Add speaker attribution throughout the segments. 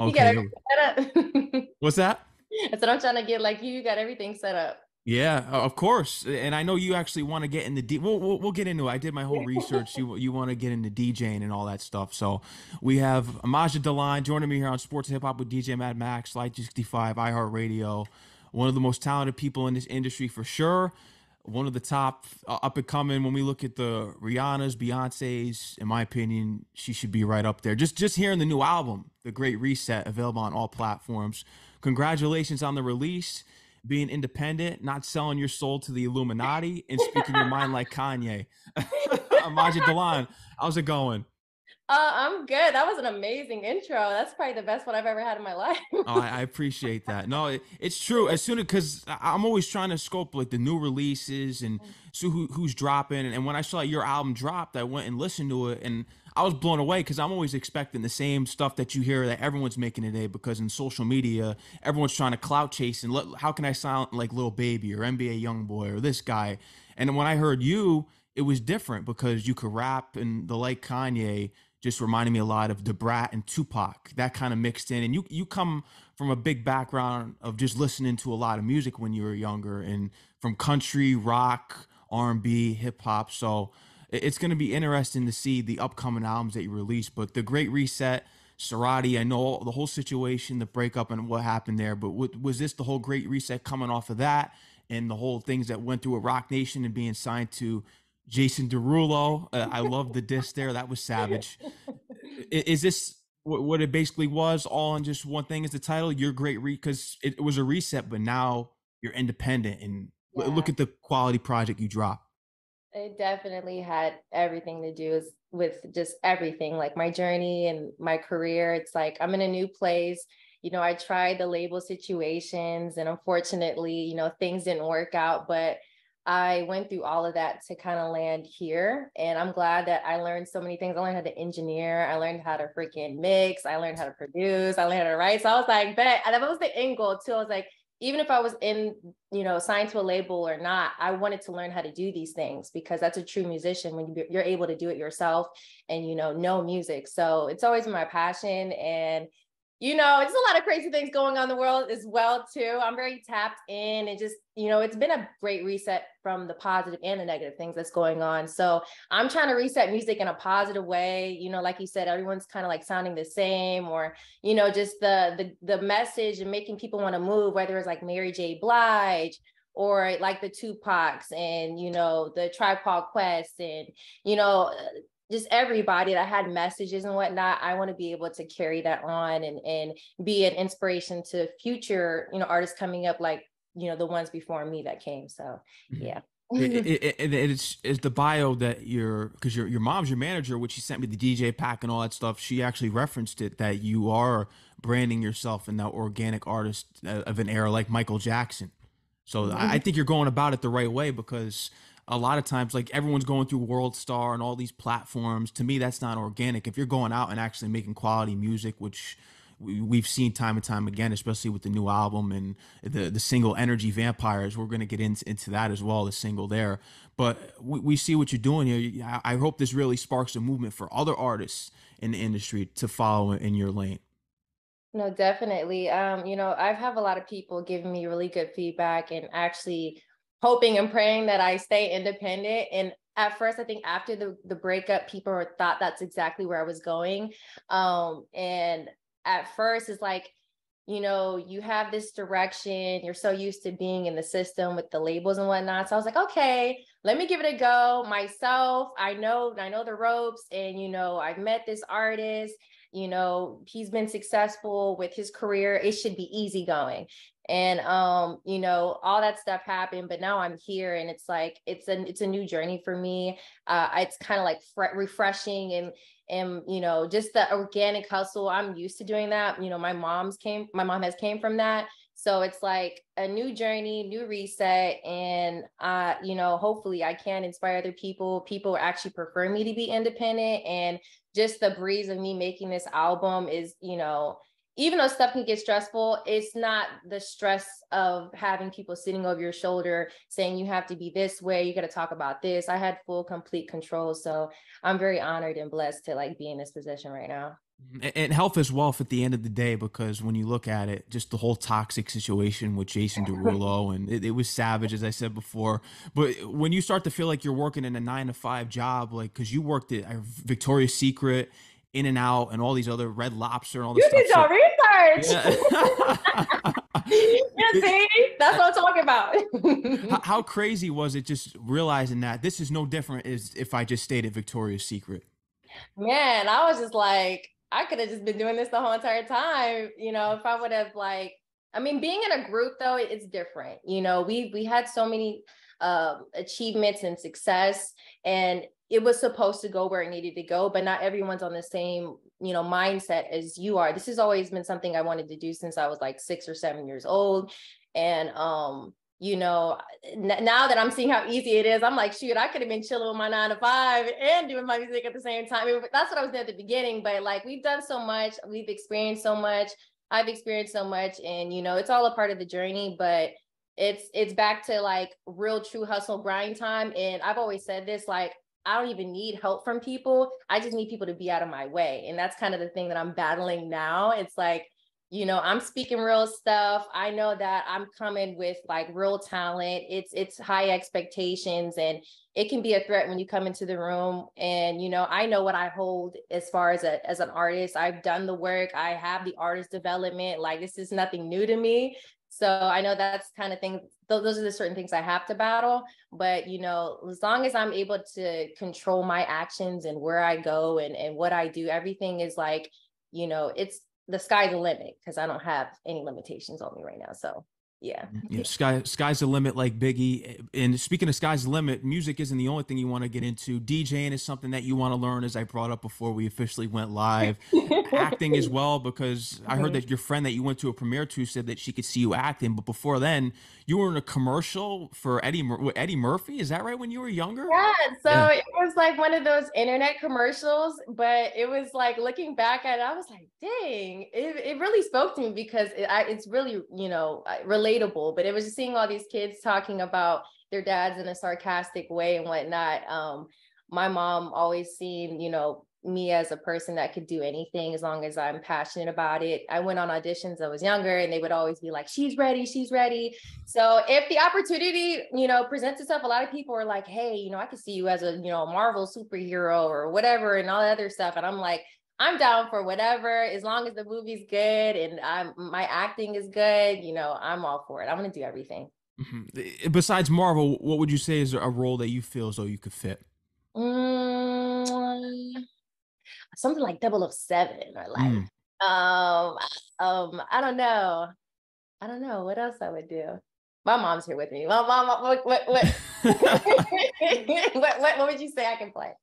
Speaker 1: You got
Speaker 2: Okay.
Speaker 1: everything set up.
Speaker 2: What's that?
Speaker 1: That's what I'm trying to get like you. You got everything set up.
Speaker 2: Yeah, of course. And I know you actually want to get into we'll get into it. I did my whole research. You want to get into DJing and all that stuff. So we have Emaza Dilan joining me here on Sports Hip Hop with DJ Mad Max, Light 65, iHeartRadio. One of the most talented people in this industry for sure. One of the top up and coming. When we look at the Rihanna's, Beyonce's, in my opinion, she should be right up there. Just hearing the new album, The Great Reset, available on all platforms. Congratulations on the release, being independent, not selling your soul to the Illuminati, and speaking your mind like Kanye. Emaza Dilan, how's it going?
Speaker 1: I'm good. That was an amazing intro. That's probably the best one I've ever had in my life.
Speaker 2: Oh, I appreciate that. No, it's true. As soon as because I'm always trying to scope like the new releases and so who's dropping. And when I saw your album dropped, I went and listened to it, and I was blown away because I'm always expecting the same stuff that you hear that everyone's making today. Because in social media, everyone's trying to clout chase and how can I sound like Lil Baby or NBA YoungBoy or this guy? And when I heard you, it was different because you could rap and the Like Kanye just reminded me a lot of Brat and Tupac. That kind of mixed in, and you come from a big background of just listening to a lot of music when you were younger, and from country, rock, R&B, hip hop. So it's going to be interesting to see the upcoming albums that you release. But the Great Reset, Sorority, I know the whole situation, the breakup, and what happened there. But was this the whole Great Reset coming off of that, and the whole things that went through at Roc Nation and being signed to Jason Derulo? I love the diss there. That was savage. Is this what it basically was, all in just one thing? Is the title Your Great Because it was a reset, but now you're independent, and look
Speaker 1: Yeah,
Speaker 2: at the quality project you dropped.
Speaker 1: it definitely had everything to do with just everything, like my journey and my career. It's like I'm in a new place. I tried the label situations and unfortunately, things didn't work out, but I went through all of that to kind of land here. And I'm glad that I learned so many things. I learned how to engineer. I learned how to freaking mix. I learned how to produce. I learned how to write. So I was like, bet. And that was the end goal too. I was like, even if I was signed to a label or not, I wanted to learn how to do these things because that's a true musician when you're able to do it yourself and, know music. So it's always been my passion. And it's a lot of crazy things going on in the world as well, too. I'm very tapped in and just, it's been a great reset from the positive and the negative things that's going on. So I'm trying to reset music in a positive way. Like you said, everyone's kind of like sounding the same or, just the message and making people want to move, whether it's like Mary J. Blige or like the Tupacs and, the Tribe Called Quest and, you know, just everybody that had messages and whatnot. I want to be able to carry that on and be an inspiration to future, artists coming up like, the ones before me that came. So
Speaker 2: Mhm.
Speaker 1: yeah.
Speaker 2: It's the bio that because your mom's your manager, which she sent me the DJ pack and all that stuff. She actually referenced it that you are branding yourself in that organic artist of an era like Michael Jackson. So I think you're going about it the right way because a lot of times, like everyone's going through World Star and all these platforms. To me, that's not organic. If you're going out and actually making quality music, which we've seen time and time again, especially with the new album and the single Energy Vampires. We're going to get into that as well, the single there. But we see what you're doing here. I hope this really sparks a movement for other artists in the industry to follow in your lane.
Speaker 1: No, definitely. I've have a lot of people giving me really good feedback and actually hoping and praying that I stay independent. And at first, I think after the breakup, people thought that's exactly where I was going. And at first, it's like, you have this direction. You're so used to being in the system with the labels and whatnot. So I was like, okay, let me give it a go myself. I know the ropes, and I've met this artist. He's been successful with his career. It should be easy going. And all that stuff happened, but now I'm here and it's like it's a new journey for me. It's kind of like refreshing and just the organic hustle. I'm used to doing that. My mom has came from that. So it's like a new journey, new reset. And hopefully I can inspire other people. People actually prefer me to be independent. And just the breeze of me making this album is, even though stuff can get stressful, it's not the stress of having people sitting over your shoulder saying you have to be this way, you got to talk about this. I had full, complete control. So I'm very honored and blessed to like be in this position right now.
Speaker 2: And health is wealth at the end of the day, because when you look at it, just the whole toxic situation with Jason Derulo, and it was savage, as I said before. But when you start to feel like you're working in a 9 to 5 job, like, because you worked at Victoria's Secret, In and Out, and all these other Red Lobster and all this
Speaker 1: You
Speaker 2: stuff.
Speaker 1: did your
Speaker 2: So,
Speaker 1: research.
Speaker 2: yeah.
Speaker 1: You see, that's what I'm talking about.
Speaker 2: How crazy was it just realizing that this is no different as if I just stayed at Victoria's Secret?
Speaker 1: Man, I was just like, I could have just been doing this the whole entire time. If I would have like, I mean, being in a group though, it's different. We had so many achievements and success, and it was supposed to go where it needed to go, but not everyone's on the same, mindset as you are. This has always been something I wanted to do since I was like 6 or 7 years old. And now that I'm seeing how easy it is, I'm like, shoot, I could have been chilling with my 9 to 5 and doing my music at the same time. That's what I was doing at the beginning, but like, we've done so much, we've experienced so much, I've experienced so much, and it's all a part of the journey. But it's back to like real true hustle grind time. And I've always said this, like, I don't even need help from people. I just need people to be out of my way. And that's kind of the thing that I'm battling now. It's like, I'm speaking real stuff. I know that I'm coming with like real talent. It's high expectations, and it can be a threat when you come into the room. And I know what I hold as far as an artist. I've done the work. I have the artist development. Like, this is nothing new to me. So I know that's kind of thing. Those are the certain things I have to battle. But as long as I'm able to control my actions and where I go and what I do, everything is like, it's the sky's the limit, because I don't have any limitations on me right now. So yeah.
Speaker 2: Yeah, sky's the limit, like Biggie. And speaking of sky's the limit, music isn't the only thing you want to get into. DJing is something that you want to learn, as I brought up before we officially went live. Acting as well, because I heard that your friend that you went to a premiere to said that she could see you acting. But before then, you were in a commercial for Eddie Murphy. Is that right? When you were younger?
Speaker 1: Yeah, so
Speaker 2: Yeah.
Speaker 1: it was like one of those internet commercials, but it was like, looking back at it, I was like, dang, it really spoke to me, because it's really, relatable. But it was just seeing all these kids talking about their dads in a sarcastic way and whatnot. My mom always seen, me as a person that could do anything as long as I'm passionate about it. I went on auditions, I was younger, and they would always be like, she's ready, she's ready. So if the opportunity, presents itself, a lot of people are like, hey, I could see you as a, Marvel superhero or whatever and all that other stuff. And I'm like, I'm down for whatever, as long as the movie's good and my acting is good, I'm all for it. I'm going to do everything.
Speaker 2: Besides Marvel, what would you say is a role that you feel as though you could fit?
Speaker 1: Mm, something like 007, or like,
Speaker 2: Mm.
Speaker 1: I don't know. I don't know what else I would do. My mom's here with me. My mom, what, what would you say I can play?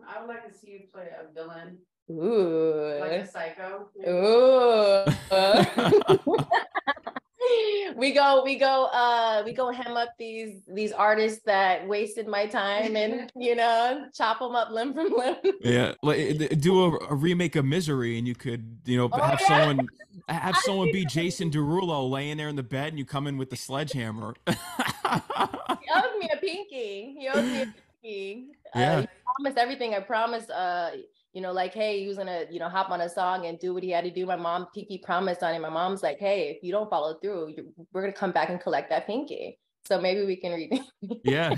Speaker 3: I would like to see you play a villain, like
Speaker 1: Ooh.
Speaker 3: a psycho.
Speaker 1: Ooh. We go hem up these artists that wasted my time, and chop them up limb from limb.
Speaker 2: Yeah, like do a remake of Misery, and you could,
Speaker 1: Oh
Speaker 2: have
Speaker 1: yeah.
Speaker 2: someone be Jason Derulo laying there in the bed, and you come in with the sledgehammer.
Speaker 1: He owes me a pinky. He owes me a pinky.
Speaker 2: Yeah.
Speaker 1: He promised everything. I promised, like, hey, he was gonna, hop on a song and do what he had to do. My mom pinky promised on it. My mom's like, hey, if you don't follow through, we're gonna come back and collect that pinky. So maybe we can read.
Speaker 2: Yeah.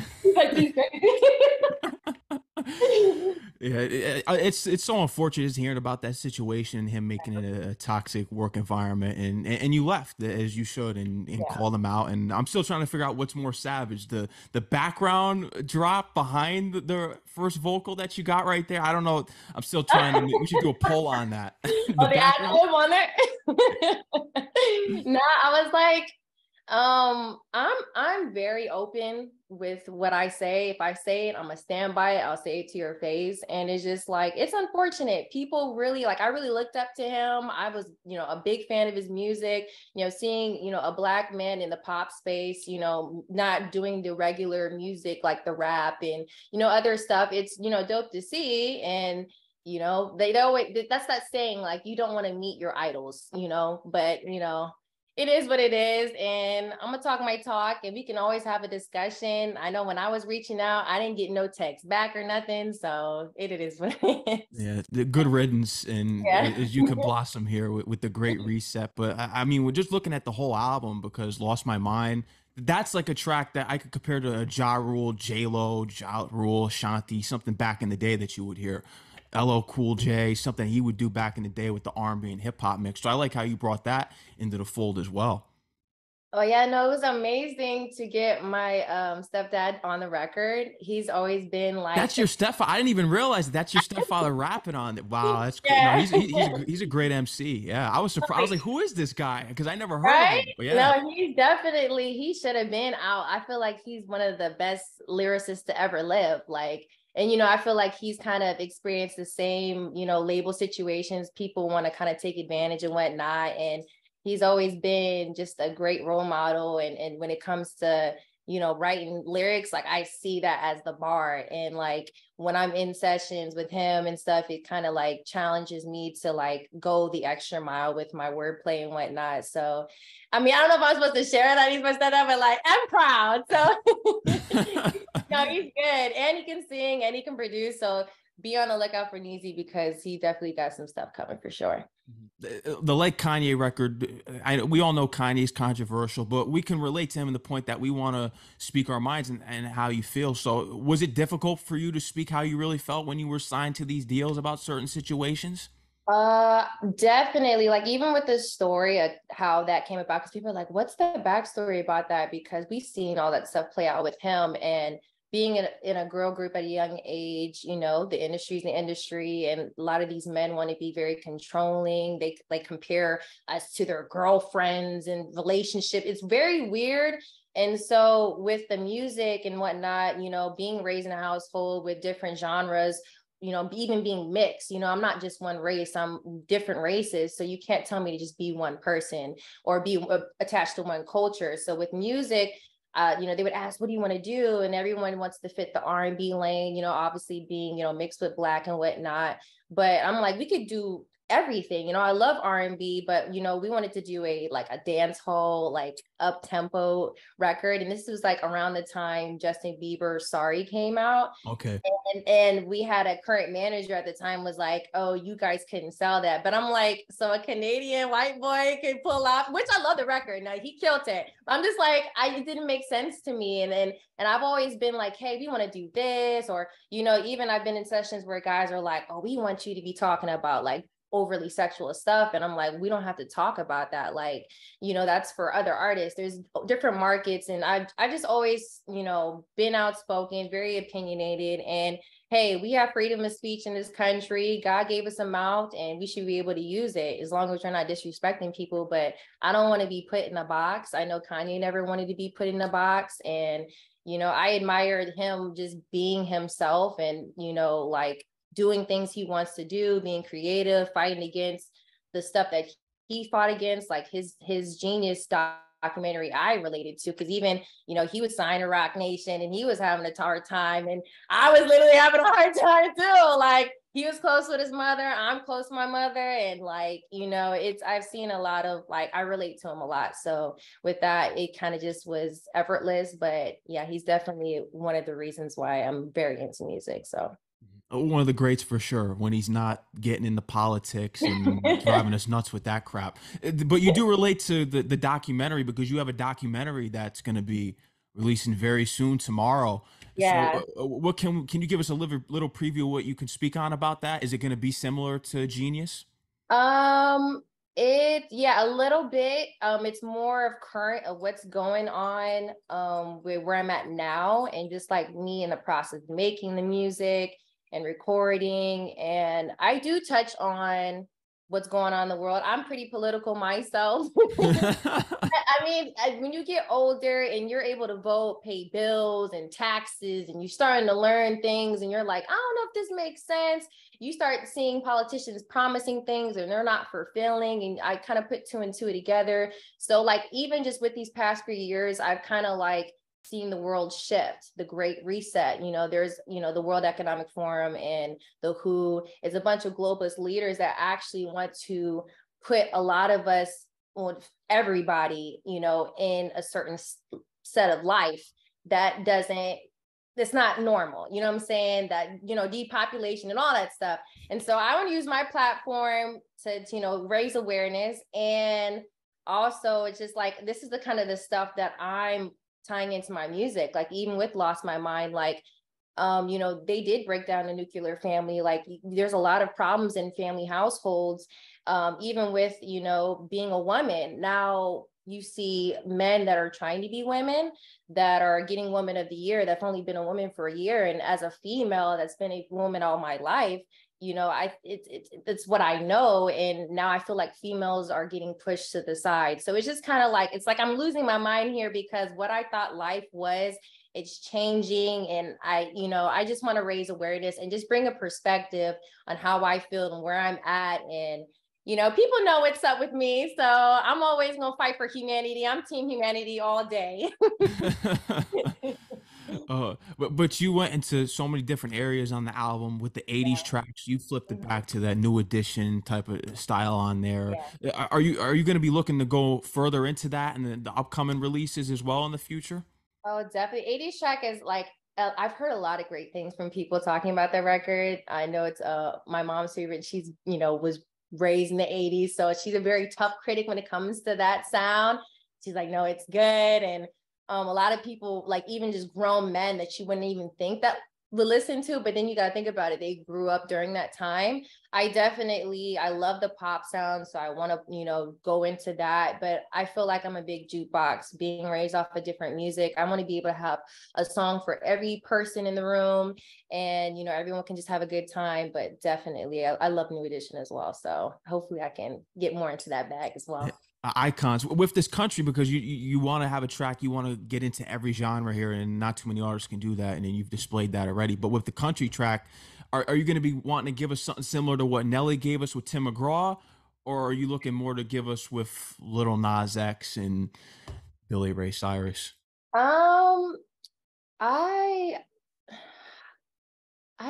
Speaker 2: Yeah, it's so unfortunate just hearing about that situation and him making it a toxic work environment, and you left as you should, and
Speaker 1: Yeah.
Speaker 2: called him out. And I'm still trying to figure out what's more savage, the background drop behind the first vocal that you got right there. I don't know. I'm still trying to. We should do a poll on that. The
Speaker 1: Oh, the ad
Speaker 2: background.
Speaker 1: lib on there. No, I was like, I'm very open with what I say. If I say it, I'm gonna stand by it. I'll say it to your face. And it's just like, it's unfortunate. People really, like, I really looked up to him. I was, a big fan of his music, seeing, a Black man in the pop space, not doing the regular music like the rap and, other stuff. It's, dope to see. And they always, that's that saying, like, you don't want to meet your idols, but It is what it is. And I'm going to talk my talk and we can always have a discussion. I know when I was reaching out, I didn't get no text back or nothing. So it is what it is.
Speaker 2: Yeah, the good riddance, and
Speaker 1: Yeah.
Speaker 2: as you could blossom here with the Great Reset. But I mean, we're just looking at the whole album because "Lost My Mind." That's like a track that I could compare to a Ja Rule, J Lo, Ja Rule, Shanti, something back in the day that you would hear. LL Cool J, something he would do back in the day with the R&B and hip hop mix. So I like how you brought that into the fold as well.
Speaker 1: Oh yeah, no, it was amazing to get my stepdad on the record. He's always been like
Speaker 2: That's your stepfather. I didn't even realize that's your stepfather rapping on it. Wow, that's crazy. No,
Speaker 1: yeah.
Speaker 2: he's a great MC. Yeah, I was surprised. I was like, who is this guy? Because I never heard of
Speaker 1: Right?
Speaker 2: him. But yeah,
Speaker 1: No, he should have been out. I feel like he's one of the best lyricists to ever live. Like, and I feel like he's kind of experienced the same, label situations. People want to kind of take advantage and whatnot. And he's always been just a great role model. And when it comes to, writing lyrics, like I see that as the bar. And like when I'm in sessions with him and stuff, it kind of like challenges me to like go the extra mile with my wordplay and whatnot. So, I mean, I don't know if I'm supposed to share that he's my stepdad, but like I'm proud. So, no, he's good, and he can sing and he can produce. So be on the lookout for Neezy because he definitely got some stuff coming for sure.
Speaker 2: the Like Kanye record. We all know Kanye's controversial, but we can relate to him in the point that we want to speak our minds and how you feel. So, was it difficult for you to speak how you really felt when you were signed to these deals about certain situations?
Speaker 1: Uh, Definitely. Like even with the story of how that came about, because people are like, what's the backstory about that? Because we've seen all that stuff play out with him and being in a girl group at a young age, the industry's the industry, and a lot of these men want to be very controlling. They like compare us to their girlfriends and relationship. It's very weird. And so with the music and whatnot, being raised in a household with different genres, even being mixed, I'm not just one race, I'm different races. So you can't tell me to just be one person or be attached to one culture. So with music, they would ask, what do you want to do? And everyone wants to fit the R&B lane, obviously being, mixed with Black and whatnot. But I'm like, we could do everything. I love R&B, but we wanted to do a dance hall, like up tempo record. And this was like around the time Justin Bieber's Sorry came out.
Speaker 2: Okay.
Speaker 1: And we had a current manager at the time was like, oh, you guys couldn't sell that. But I'm like, so a Canadian white boy could pull off, which I love the record. Now he killed it. I'm just like, it didn't make sense to me. And I've always been like, hey, we want to do this. Or, even I've been in sessions where guys are like, oh, we want you to be talking about like overly sexual stuff. And I'm like, we don't have to talk about that. Like, that's for other artists. There's different markets. And I've just always, been outspoken, very opinionated. And hey, we have freedom of speech in this country. God gave us a mouth and we should be able to use it as long as we're not disrespecting people. But I don't want to be put in a box. I know Kanye never wanted to be put in a box. And, I admired him just being himself and, like doing things he wants to do, being creative, fighting against the stuff that he fought against, like his Genius documentary I related to, because even, he was signed to Roc Nation and he was having a hard time. And I was literally having a hard time too. Like he was close with his mother. I'm close to my mother. And like, I've seen a lot of like, I relate to him a lot. So with that, it kind of just was effortless. But yeah, he's definitely one of the reasons why I'm very into music. So
Speaker 2: One of the greats for sure when he's not getting into politics and driving us nuts with that crap. But you do relate to the documentary because you have a documentary that's going to be releasing very soon tomorrow. So
Speaker 1: yeah.
Speaker 2: what can you give us a little preview of what you can speak on about that? Is it going to be similar to Genius?
Speaker 1: Um, yeah, a little bit. It's more of current of what's going on with where I'm at now and just like me in the process of making the music and recording. And I do touch on what's going on in the world. I'm pretty political myself. I mean, when you get older and you're able to vote, pay bills and taxes, and you're starting to learn things, and you're like, I don't know if this makes sense. You start seeing politicians promising things and they're not fulfilling. And I kind of put two and two together. So, like, even just with these past 3 years, I've kind of like seen the world shift, the Great Reset. There's, the World Economic Forum and the WHO is a bunch of globalist leaders that actually want to put a lot of us everybody, you know, in a certain set of life that doesn't, it's not normal, you know what I'm saying? That, you know, depopulation and all that stuff. And so I want to use my platform to, you know, raise awareness. And also it's just like, this is the kind of the stuff that I'm tying into my music. Like even with Lost My Mind, like, you know, they did break down the nuclear family. Like there's a lot of problems in family households, even with, you know, being a woman. Now you see men that are trying to be women that are getting Woman of the Year that's only been a woman for a year. And as a female that's been a woman all my life, you know, it's what I know. And now I feel like females are getting pushed to the side. So it's just kind of like, it's like I'm losing my mind here because what I thought life was, it's changing. And I, you know, I just want to raise awareness and just bring a perspective on how I feel and where I'm at. And, you know, people know what's up with me. So I'm always going to fight for humanity. I'm team humanity all day.
Speaker 2: But you went into so many different areas on the album with the 80s tracks. You flipped it back to that new edition type of style on there.
Speaker 1: Yeah.
Speaker 2: Are you going to be looking to go further into that and the upcoming releases as well in the future?
Speaker 1: Oh, definitely. 80s track is like, I've heard a lot of great things from people talking about that record. I know it's my mom's favorite. She's, you know, was raised in the 80s. So she's a very tough critic when it comes to that sound. She's like, no, it's good. And a lot of people, like even just grown men that you wouldn't even think that would listen to, but then you got to think about it. They grew up during that time. I love the pop sound. So I want to, you know, go into that, but I feel like I'm a big jukebox being raised off of different music. I want to be able to have a song for every person in the room and, you know, everyone can just have a good time, but definitely I love New Edition as well. So hopefully I can get more into that bag as well.
Speaker 2: Icons with this country, because you want to have a track, you want to get into every genre here, and not too many artists can do that, and then you've displayed that already. But with the country track, are you going to be wanting to give us something similar to what Nelly gave us with Tim McGraw, or are you looking more to give us with Little Nas X and Billy Ray Cyrus?
Speaker 1: I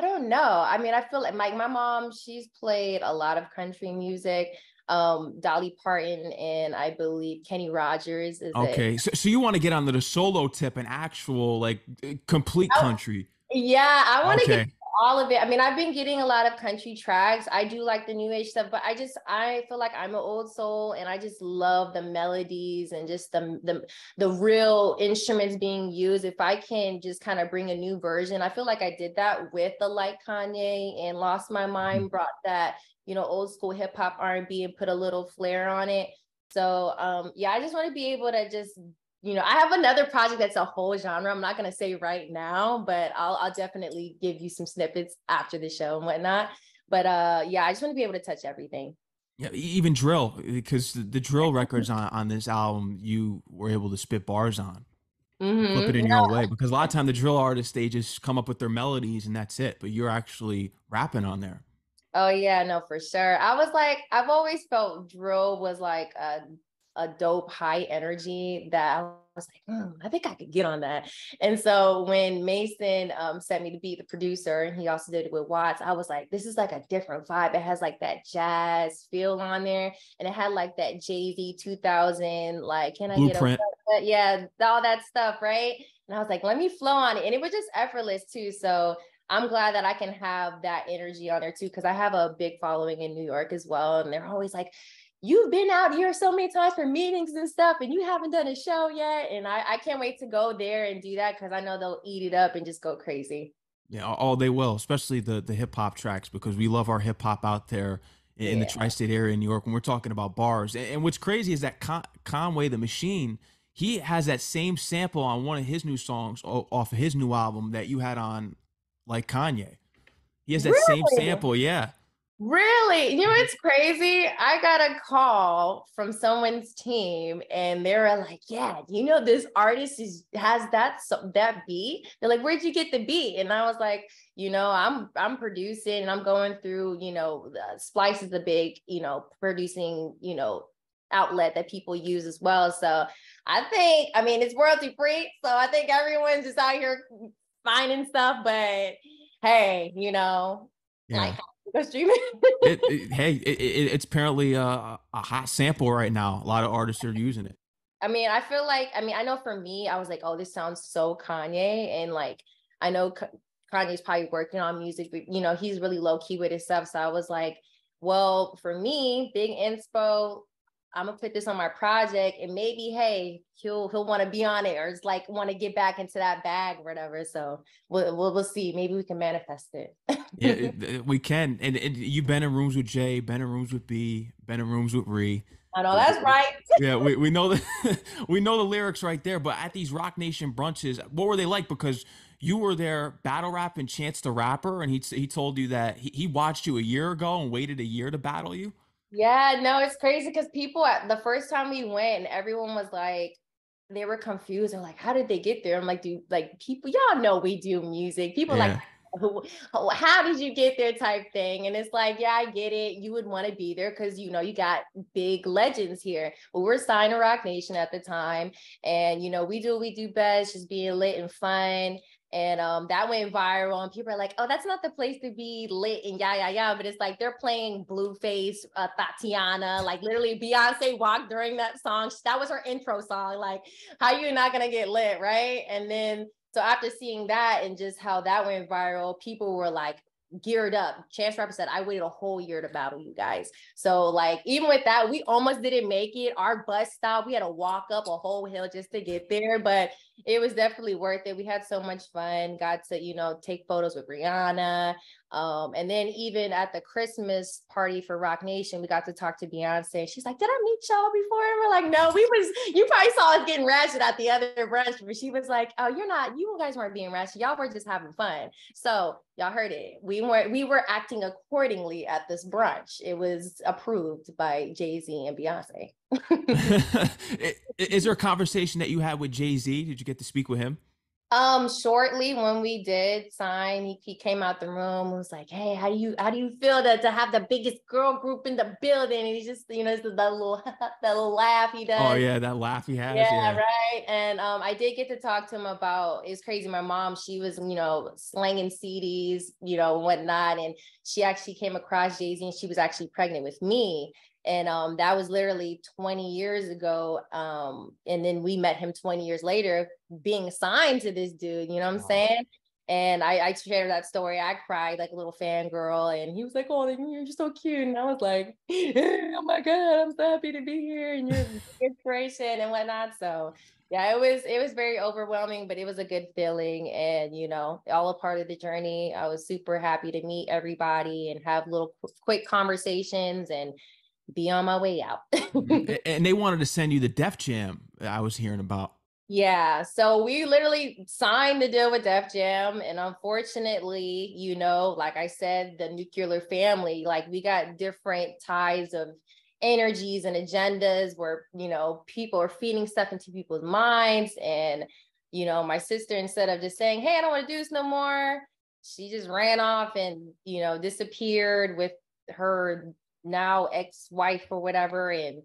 Speaker 1: don't know. I mean, I feel like my mom, she's played a lot of country music. Dolly Parton and I believe Kenny Rogers is
Speaker 2: okay.
Speaker 1: it.
Speaker 2: So you want to get onto the solo tip and actual like complete country.
Speaker 1: Yeah, I want to get
Speaker 2: Okay.
Speaker 1: all of it. I mean, I've been getting a lot of country tracks. I do like the new age stuff, but I feel like I'm an old soul and I just love the melodies and just the real instruments being used. If I can just kind of bring a new version, I feel like I did that with the Like Kanye and Lost My Mind, brought that, you know, old school hip hop R&B and put a little flair on it. So yeah, I just want to be able to just, you know, I have another project that's a whole genre. I'm not going to say right now, but I'll definitely give you some snippets after the show and whatnot. But yeah, I just want to be able to touch everything.
Speaker 2: Yeah, even drill, because the drill records on this album, you were able to spit bars on, flip it in your own way. Because a lot of time the drill artists, they just come up with their melodies and that's it. But you're actually rapping on there.
Speaker 1: Oh yeah, no, for sure. I was like, I've always felt drill was like a dope high energy that I was like, I think I could get on that. And so when Mason sent me to be the producer, and he also did it with Watts, I was like, this is like a different vibe. It has like that jazz feel on there, and it had like that Jay-Z 2000, like, can I
Speaker 2: Blueprint.
Speaker 1: get a, yeah, all that stuff, right? And I was like, let me flow on it. And it was just effortless too. So I'm glad that I can have that energy on there too, because I have a big following in New York as well. And they're always like, you've been out here so many times for meetings and stuff, and you haven't done a show yet. And I can't wait to go there and do that because I know they'll eat it up and just go crazy.
Speaker 2: Yeah, all they will, especially the hip hop tracks, because we love our hip hop out there in the tri-state area in New York when we're talking about bars. And what's crazy is that Conway the Machine, he has that same sample on one of his new songs off of his new album that you had on Like Kanye. He has that same
Speaker 1: Really?
Speaker 2: sample, yeah.
Speaker 1: Really? You know, it's crazy. I got a call from someone's team and they were like, yeah, you know, this artist has that beat. They're like, where'd you get the beat? And I was like, you know, I'm producing and I'm going through, you know, Splice is a big, you know, producing, you know, outlet that people use as well. So I mean, it's royalty free. So I think everyone's just out here finding stuff, but hey, you know,
Speaker 2: Yeah.
Speaker 1: Go stream it.
Speaker 2: It's apparently a hot sample right now. A lot of artists are using it.
Speaker 1: I mean, I feel like, I mean, I know for me, I was like, oh, this sounds so Kanye. And like, I know Kanye's probably working on music, but you know, he's really low key with his stuff. So I was like, well, for me, big inspo, I'm gonna put this on my project and maybe, hey, he'll want to be on it or it's like want to get back into that bag or whatever. So we'll see. Maybe we can manifest it.
Speaker 2: Yeah, we can. And you've been in rooms with Jay, been in rooms with B, been in rooms with Ree.
Speaker 1: I know that's right.
Speaker 2: Yeah, we know the we know the lyrics right there. But at these Roc Nation brunches, what were they like? Because you were there battle rapping Chance the Rapper, and he told you that he watched you a year ago and waited a year to battle you.
Speaker 1: Yeah, no, it's crazy because people at the first time we went and everyone was like, they were confused. They're like, how did they get there? I'm like, dude, like people, y'all know we do music. People like,
Speaker 2: Yeah.
Speaker 1: how did you get there type thing? And it's like, yeah, I get it. You would want to be there because you know you got big legends here. But we're signed to Roc Nation at the time. And you know, we do what we do best, just being lit and fun. And that went viral, and people are like, "Oh, that's not the place to be lit and yeah." But it's like they're playing Blueface, Tatiana, like literally Beyonce walked during that song. That was her intro song. Like, how you not gonna get lit, right? And then so after seeing that and just how that went viral, people were like geared up. Chance Rapper said, I waited a whole year to battle you guys. So like even with that, we almost didn't make it. Our bus stop, we had to walk up a whole hill just to get there, but it was definitely worth it. We had so much fun, got to, you know, take photos with Rihanna. And then even at the Christmas party for Roc Nation, we got to talk to Beyonce. She's like, did I meet y'all before? And we're like, no, you probably saw us getting ratchet at the other brunch, but she was like, oh, you guys weren't being ratchet. Y'all were just having fun. So y'all heard it. We were acting accordingly at this brunch. It was approved by Jay-Z and Beyonce.
Speaker 2: Is there a conversation that you had with Jay-Z? Did you get to speak with him?
Speaker 1: Shortly when we did sign, he came out the room and was like, hey, how do you feel to have the biggest girl group in the building? And he's just, you know, it's that little that little laugh he
Speaker 2: Oh
Speaker 1: does.
Speaker 2: yeah, that laugh he has.
Speaker 1: Yeah,
Speaker 2: Yeah.
Speaker 1: right. And I did get to talk to him about, it's crazy. My mom, she was, you know, slanging CDs, you know, whatnot. And she actually came across Jay-Z and she was actually pregnant with me. And that was literally 20 years ago. And then we met him 20 years later, being signed to this dude, you know what I'm saying? And I shared that story. I cried like a little fangirl, and he was like, "Oh, you're just so cute." And I was like, "Oh my God, I'm so happy to be here, and you're inspiration and whatnot." So yeah, it was very overwhelming, but it was a good feeling, and you know, all a part of the journey. I was super happy to meet everybody and have little quick conversations and be on my way out.
Speaker 2: And they wanted to send you the Def Jam I was hearing about.
Speaker 1: Yeah, so we literally signed the deal with Def Jam, and unfortunately, you know, like I said, the nuclear family, like we got different ties of energies and agendas where, you know, people are feeding stuff into people's minds. And, you know, my sister, instead of just saying, hey, I don't want to do this no more, she just ran off and, you know, disappeared with her now ex-wife or whatever. And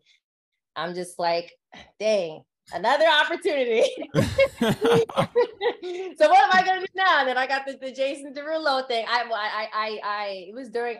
Speaker 1: I'm just like, dang, another opportunity. So what am I gonna do now? Then I got the Jason Derulo thing. It was during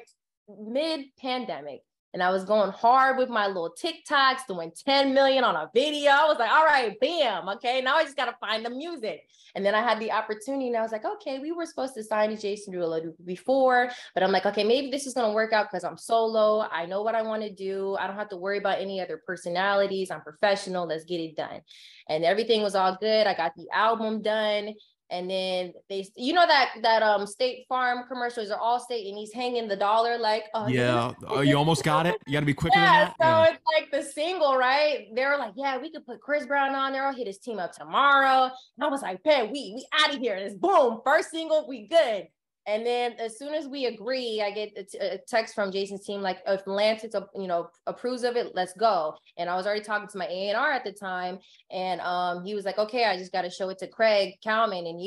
Speaker 1: mid-pandemic, and I was going hard with my little TikToks, doing 10 million on a video. I was like, all right, bam, okay. Now I just gotta find the music. And then I had the opportunity, and I was like, okay, we were supposed to sign to Jason Derulo before, but I'm like, okay, maybe this is gonna work out because I'm solo. I know what I want to do. I don't have to worry about any other personalities. I'm professional. Let's get it done. And everything was all good. I got the album done. And then they, you know, that State Farm commercials are all state, and he's hanging the dollar like, oh,
Speaker 2: Yeah. Oh, you almost got it. You got to be quicker than
Speaker 1: yeah.
Speaker 2: that.
Speaker 1: So
Speaker 2: Yeah.
Speaker 1: it's like the single, right? They were like, yeah, we could put Chris Brown on there. I'll hit his team up tomorrow. And I was like, man, we out of here. And it's boom, first single, we good. And then as soon as we agree, I get a text from Jason's team, like, if Lance, you know, approves of it, let's go. And I was already talking to my A&R at the time. And he was like, okay, I just got to show it to Craig Kalman. And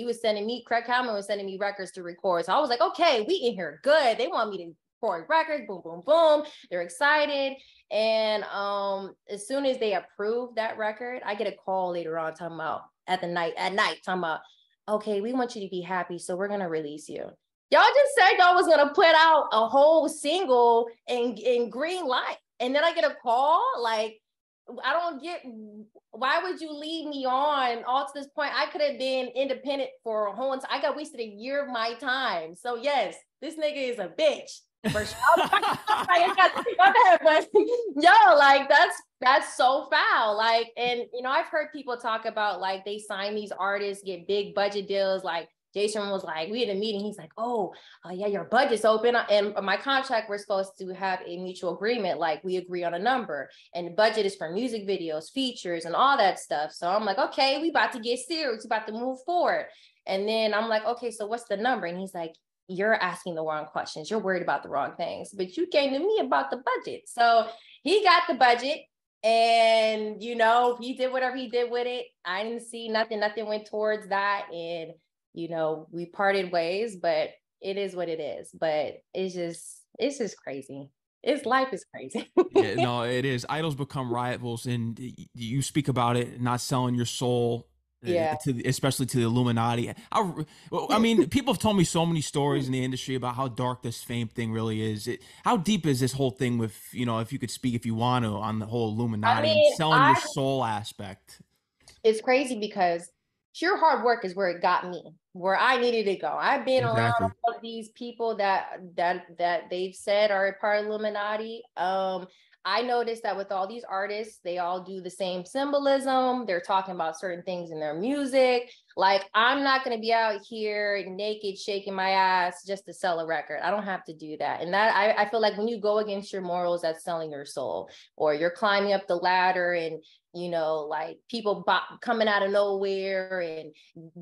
Speaker 1: Craig Kalman was sending me records to record. So I was like, okay, we in here good. They want me to record records, boom, boom, boom. They're excited. And as soon as they approve that record, I get a call later on talking about at night, talking about, okay, we want you to be happy. So we're going to release you. Y'all just said y'all was gonna put out a whole single in green light, and then I get a call. Like, I don't get, why would you lead me on all to this point? I could have been independent for a whole, I got wasted a year of my time. So yes, this nigga is a bitch. For sure. But yo, like that's so foul. Like, and you know, I've heard people talk about like they sign these artists, get big budget deals. Like Jason was like, we had a meeting. He's like, yeah, your budget's open. And my contract, we're supposed to have a mutual agreement. Like we agree on a number, and the budget is for music videos, features, and all that stuff. So I'm like, okay, we about to get serious, we about to move forward. And then I'm like, okay, so what's the number? And he's like, you're asking the wrong questions. You're worried about the wrong things, but you came to me about the budget. So he got the budget, and, you know, he did whatever he did with it. I didn't see nothing went towards that. And, you know, we parted ways, but it is what it is. But it's just crazy. Life is crazy.
Speaker 2: Yeah, no, it is. Idols become rivals, and you speak about it, not selling your soul.
Speaker 1: Yeah.
Speaker 2: Especially to the Illuminati. I mean, people have told me so many stories in the industry about how dark this fame thing really is. How deep is this whole thing with, you know, if you could speak, if you want to, on the whole Illuminati and selling your soul aspect? It's
Speaker 1: crazy because pure hard work is where it got me, where I needed to go. I've been around all of these people that they've said are a part of Illuminati. I noticed that with all these artists, they all do the same symbolism. They're talking about certain things in their music. Like, I'm not going to be out here naked, shaking my ass just to sell a record. I don't have to do that. And that I feel like when you go against your morals, that's selling your soul, or you're climbing up the ladder and, you know, like people coming out of nowhere and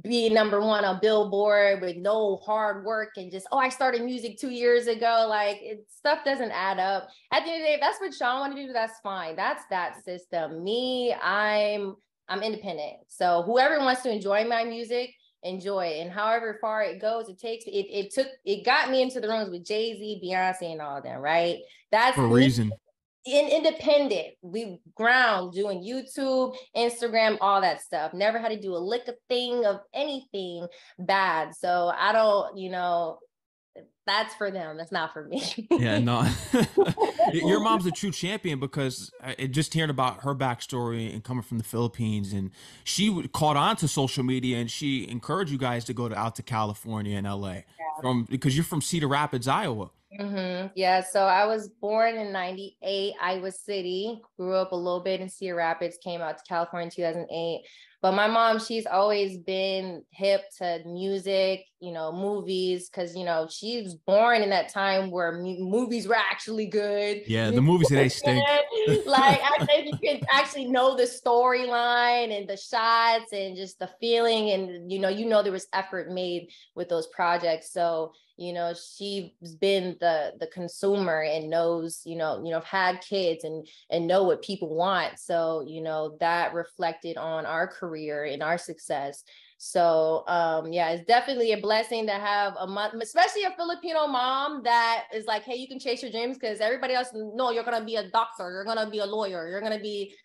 Speaker 1: being #1 on Billboard with no hard work and just, I started music 2 years ago. Like, stuff doesn't add up. At the end of the day, if that's what y'all want to do, that's fine. That's that system. Me, I'm independent. So whoever wants to enjoy my music, enjoy it. And however far it goes, it got me into the rooms with Jay-Z, Beyonce, and all of them, right? That's
Speaker 2: for a reason.
Speaker 1: Independent. We ground doing YouTube, Instagram, all that stuff. Never had to do a lick of thing of anything bad. So I don't, you know, that's for them. That's not for me.
Speaker 2: Yeah, no. Your mom's a true champion, because just hearing about her backstory and coming from the Philippines, and she caught on to social media, and she encouraged you guys to go out to California and LA because you're from Cedar Rapids, Iowa.
Speaker 1: Yeah, so I was born in 98, Iowa City, grew up a little bit in Cedar Rapids, came out to California in 2008. But my mom, she's always been hip to music, you know, movies, because, you know, she was born in that time where movies were actually good.
Speaker 2: Yeah, the movies today stink.
Speaker 1: Like, I think you can actually know the storyline and the shots and just the feeling. And, you know, there was effort made with those projects. So, you know, she's been the consumer and knows, you know, had kids and know what people want. So, you know, that reflected on our career and our success. So, yeah, it's definitely a blessing to have a mom, especially a Filipino mom, that is like, hey, you can chase your dreams, because everybody else, no, you're going to be a doctor, you're going to be a lawyer, you're going to be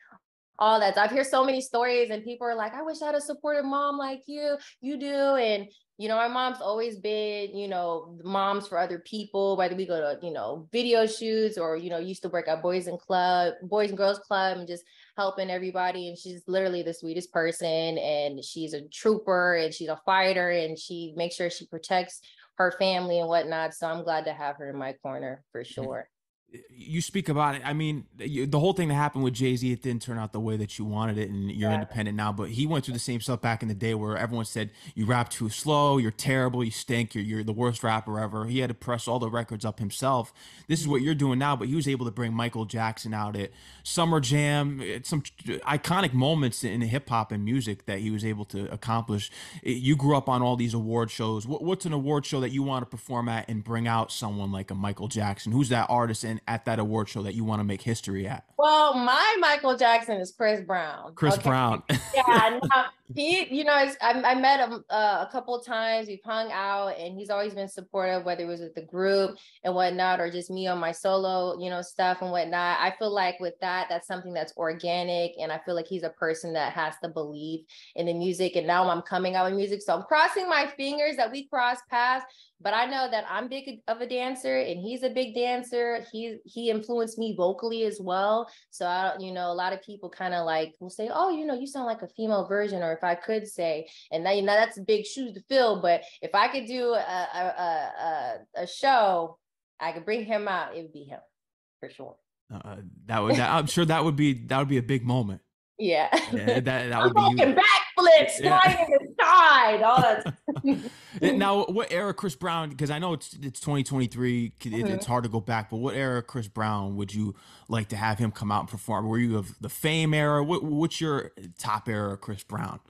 Speaker 1: all that. I've heard so many stories, and people are like, I wish I had a supportive mom like you do. And, you know, my mom's always been, you know, moms for other people, whether we go to, you know, video shoots or, you know, used to work at Boys and Girls Club and just helping everybody. And she's literally the sweetest person, and she's a trooper, and she's a fighter, and she makes sure she protects her family and whatnot. So I'm glad to have her in my corner for sure.
Speaker 2: You speak about it. I mean, the whole thing that happened with Jay-Z, it didn't turn out the way that you wanted it, and you're independent now, but he went through the same stuff back in the day where everyone said, you rap too slow, you're terrible, you stink, you're the worst rapper ever. He had to press all the records up himself. This is what you're doing now, but he was able to bring Michael Jackson out at Summer Jam, some iconic moments in hip hop and music that he was able to accomplish. You grew up on all these award shows. What's an award show that you want to perform at and bring out someone like a Michael Jackson? Who's that artist at that award show that you want to make history at?
Speaker 1: Well, my Michael Jackson is Chris Brown.
Speaker 2: Chris Brown.
Speaker 1: Yeah. He, you know, I met him a couple of times. We've hung out, and he's always been supportive, whether it was with the group and whatnot, or just me on my solo, you know, stuff and whatnot. I feel like with that, that's something that's organic, and I feel like he's a person that has to believe in the music. And now I'm coming out with music, so I'm crossing my fingers that we cross paths. But I know that I'm big of a dancer, and he's a big dancer. He influenced me vocally as well. So you know, a lot of people kind of like will say, "Oh, you know, you sound like a female version," or if I could say, and now you know that's big shoes to fill. But if I could do a show, I could bring him out. It would be him for sure.
Speaker 2: I'm sure that would be a big moment.
Speaker 1: Yeah,
Speaker 2: That
Speaker 1: I'm
Speaker 2: would be you.
Speaker 1: walking backflips,
Speaker 2: Yeah.
Speaker 1: flying in the sky, all that.
Speaker 2: Now, what era Chris Brown? Because I know it's 2023. It's hard to go back, but what era Chris Brown would you like to have him come out and perform? Were you of the Fame era? What's your top era, Chris Brown?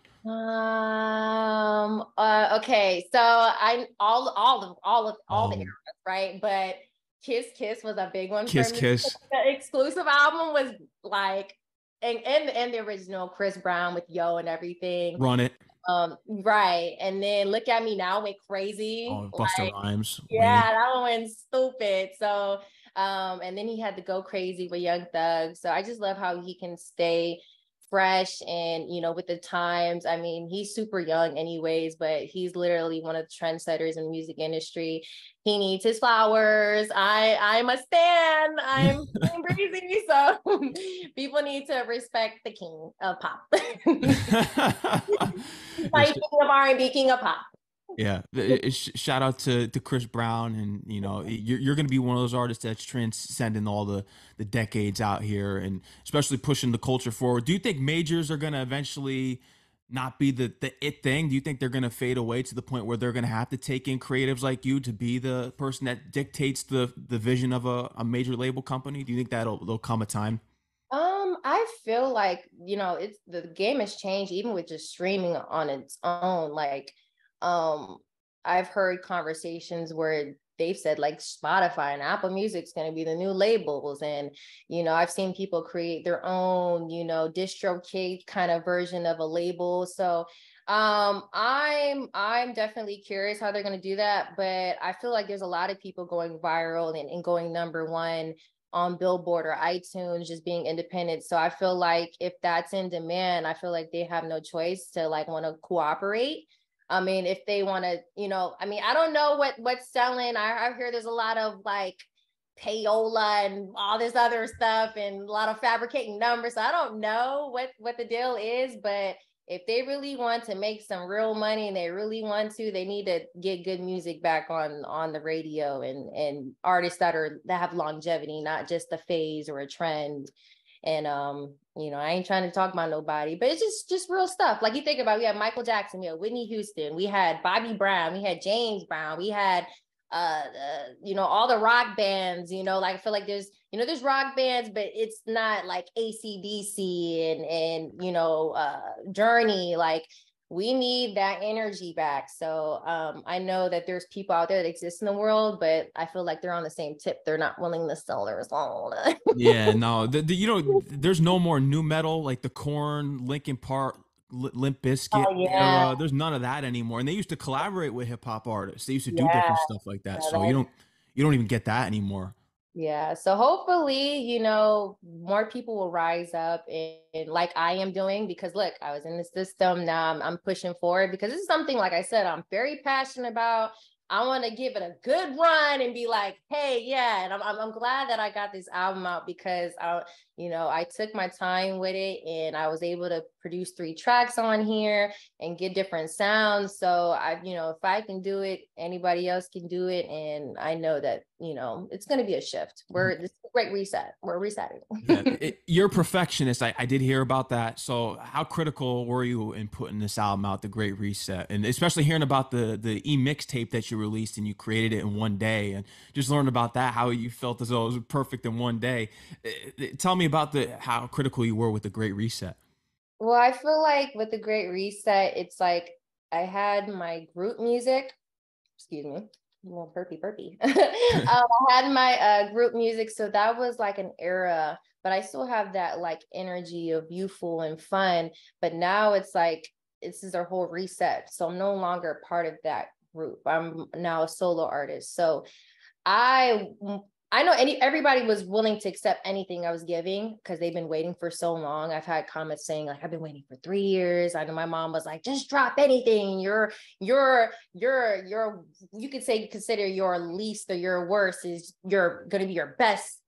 Speaker 1: Okay, so I all the
Speaker 2: Oh,
Speaker 1: eras, right? But Kiss was a big one for
Speaker 2: Kiss
Speaker 1: me.
Speaker 2: Kiss,
Speaker 1: The exclusive album was like, and the original Chris Brown with Yo and everything.
Speaker 2: Run It.
Speaker 1: Right. And then Look at Me Now went crazy.
Speaker 2: Oh, Busta Rhymes,
Speaker 1: Yeah,
Speaker 2: Wayne.
Speaker 1: that one went stupid. So, and then he had to go crazy with Young Thug. So I just love how he can stay fresh and, you know, with the times. I mean, he's super young anyways, but he's literally one of the trendsetters in the music industry. He needs his flowers. I'm a stan. I'm breezy. So people need to respect the king of pop. Like king of R&B, king of pop.
Speaker 2: Yeah, shout out to Chris Brown, and you know you're going to be one of those artists that's transcending all the decades out here, and especially pushing the culture forward. Do you think majors are going to eventually not be the it thing? Do you think they're going to fade away to the point where they're going to have to take in creatives like you to be the person that dictates the vision of a major label company? Do you think there'll come a time?
Speaker 1: I feel like, you know, it's the game has changed even with just streaming on its own. Like, um, I've heard conversations where they've said like Spotify and Apple Music's going to be the new labels. And, you know, I've seen people create their own, you know, DistroKid kind of version of a label. So, I'm definitely curious how they're going to do that, but I feel like there's a lot of people going viral and going number one on Billboard or iTunes, just being independent. So I feel like if that's in demand, I feel like they have no choice to like want to cooperate. I mean, if they want to, you know, I mean, I don't know what's selling. I hear there's a lot of like payola and all this other stuff and a lot of fabricating numbers. So I don't know what the deal is, but if they really want to make some real money and they really want to, they need to get good music back on the radio and artists that have longevity, not just a phase or a trend. And you know, I ain't trying to talk about nobody, but it's just real stuff. Like you think about, we had Michael Jackson, we had Whitney Houston, we had Bobby Brown, we had James Brown, we had you know, all the rock bands, you know, like I feel like there's rock bands, but it's not like AC/DC and you know, Journey. Like we need that energy back. So I know that there's people out there that exist in the world, but I feel like they're on the same tip. They're not willing to sell their soul.
Speaker 2: Yeah, no, you know, there's no more new metal like the Corn, Linkin Park, Limp Bizkit
Speaker 1: Oh yeah,
Speaker 2: era. There's none of that anymore. And they used to collaborate with hip hop artists. They used to do
Speaker 1: yeah.
Speaker 2: different stuff like that. So you don't even get that anymore.
Speaker 1: Yeah, so hopefully, you know, more people will rise up and like I am doing, because look, I was in the system. Now I'm pushing forward because this is something, like I said, I'm very passionate about. I want to give it a good run and be like, hey, yeah. And I'm glad that I got this album out because you know, I took my time with it and I was able to produce 3 tracks on here and get different sounds. So you know, if I can do it, anybody else can do it. And I know that, you know, it's going to be a shift. This is a great reset. We're resetting.
Speaker 2: Yeah, you're a perfectionist. I did hear about that. So how critical were you in putting this album out, The Great Reset? And especially hearing about the mixtape that you released and you created it in one day, and just learned about that, how you felt as though it was perfect in one day. Tell me about how critical you were with The Great Reset.
Speaker 1: Well, I feel like with the Great Reset, it's like I had my group music, excuse me, well, burpee. I had my group music, so that was like an era, but I still have that like energy of youthful and fun. But now it's like this is their whole reset. So I'm no longer part of that group. I'm now a solo artist. So I know everybody was willing to accept anything I was giving because they've been waiting for so long. I've had comments saying like, I've been waiting for 3 years. I know my mom was like, just drop anything. You could say consider your least or your worst is you're going to be your best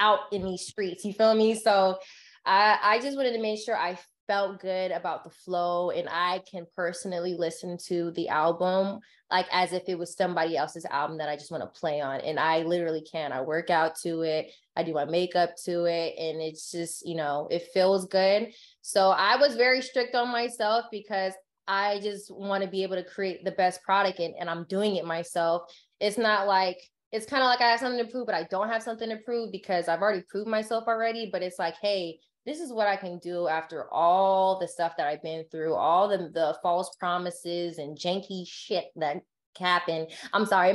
Speaker 1: out in these streets. You feel me? So I just wanted to make sure I felt good about the flow and I can personally listen to the album like as if it was somebody else's album that I just want to play on. And I literally can. I work out to it. I do my makeup to it. And it's just, you know, it feels good. So I was very strict on myself because I just want to be able to create the best product and I'm doing it myself. It's not like, it's kind of like I have something to prove, but I don't have something to prove because I've already proved myself already. But it's like, hey, this is what I can do after all the stuff that I've been through, all the false promises and janky shit that happened. I'm sorry.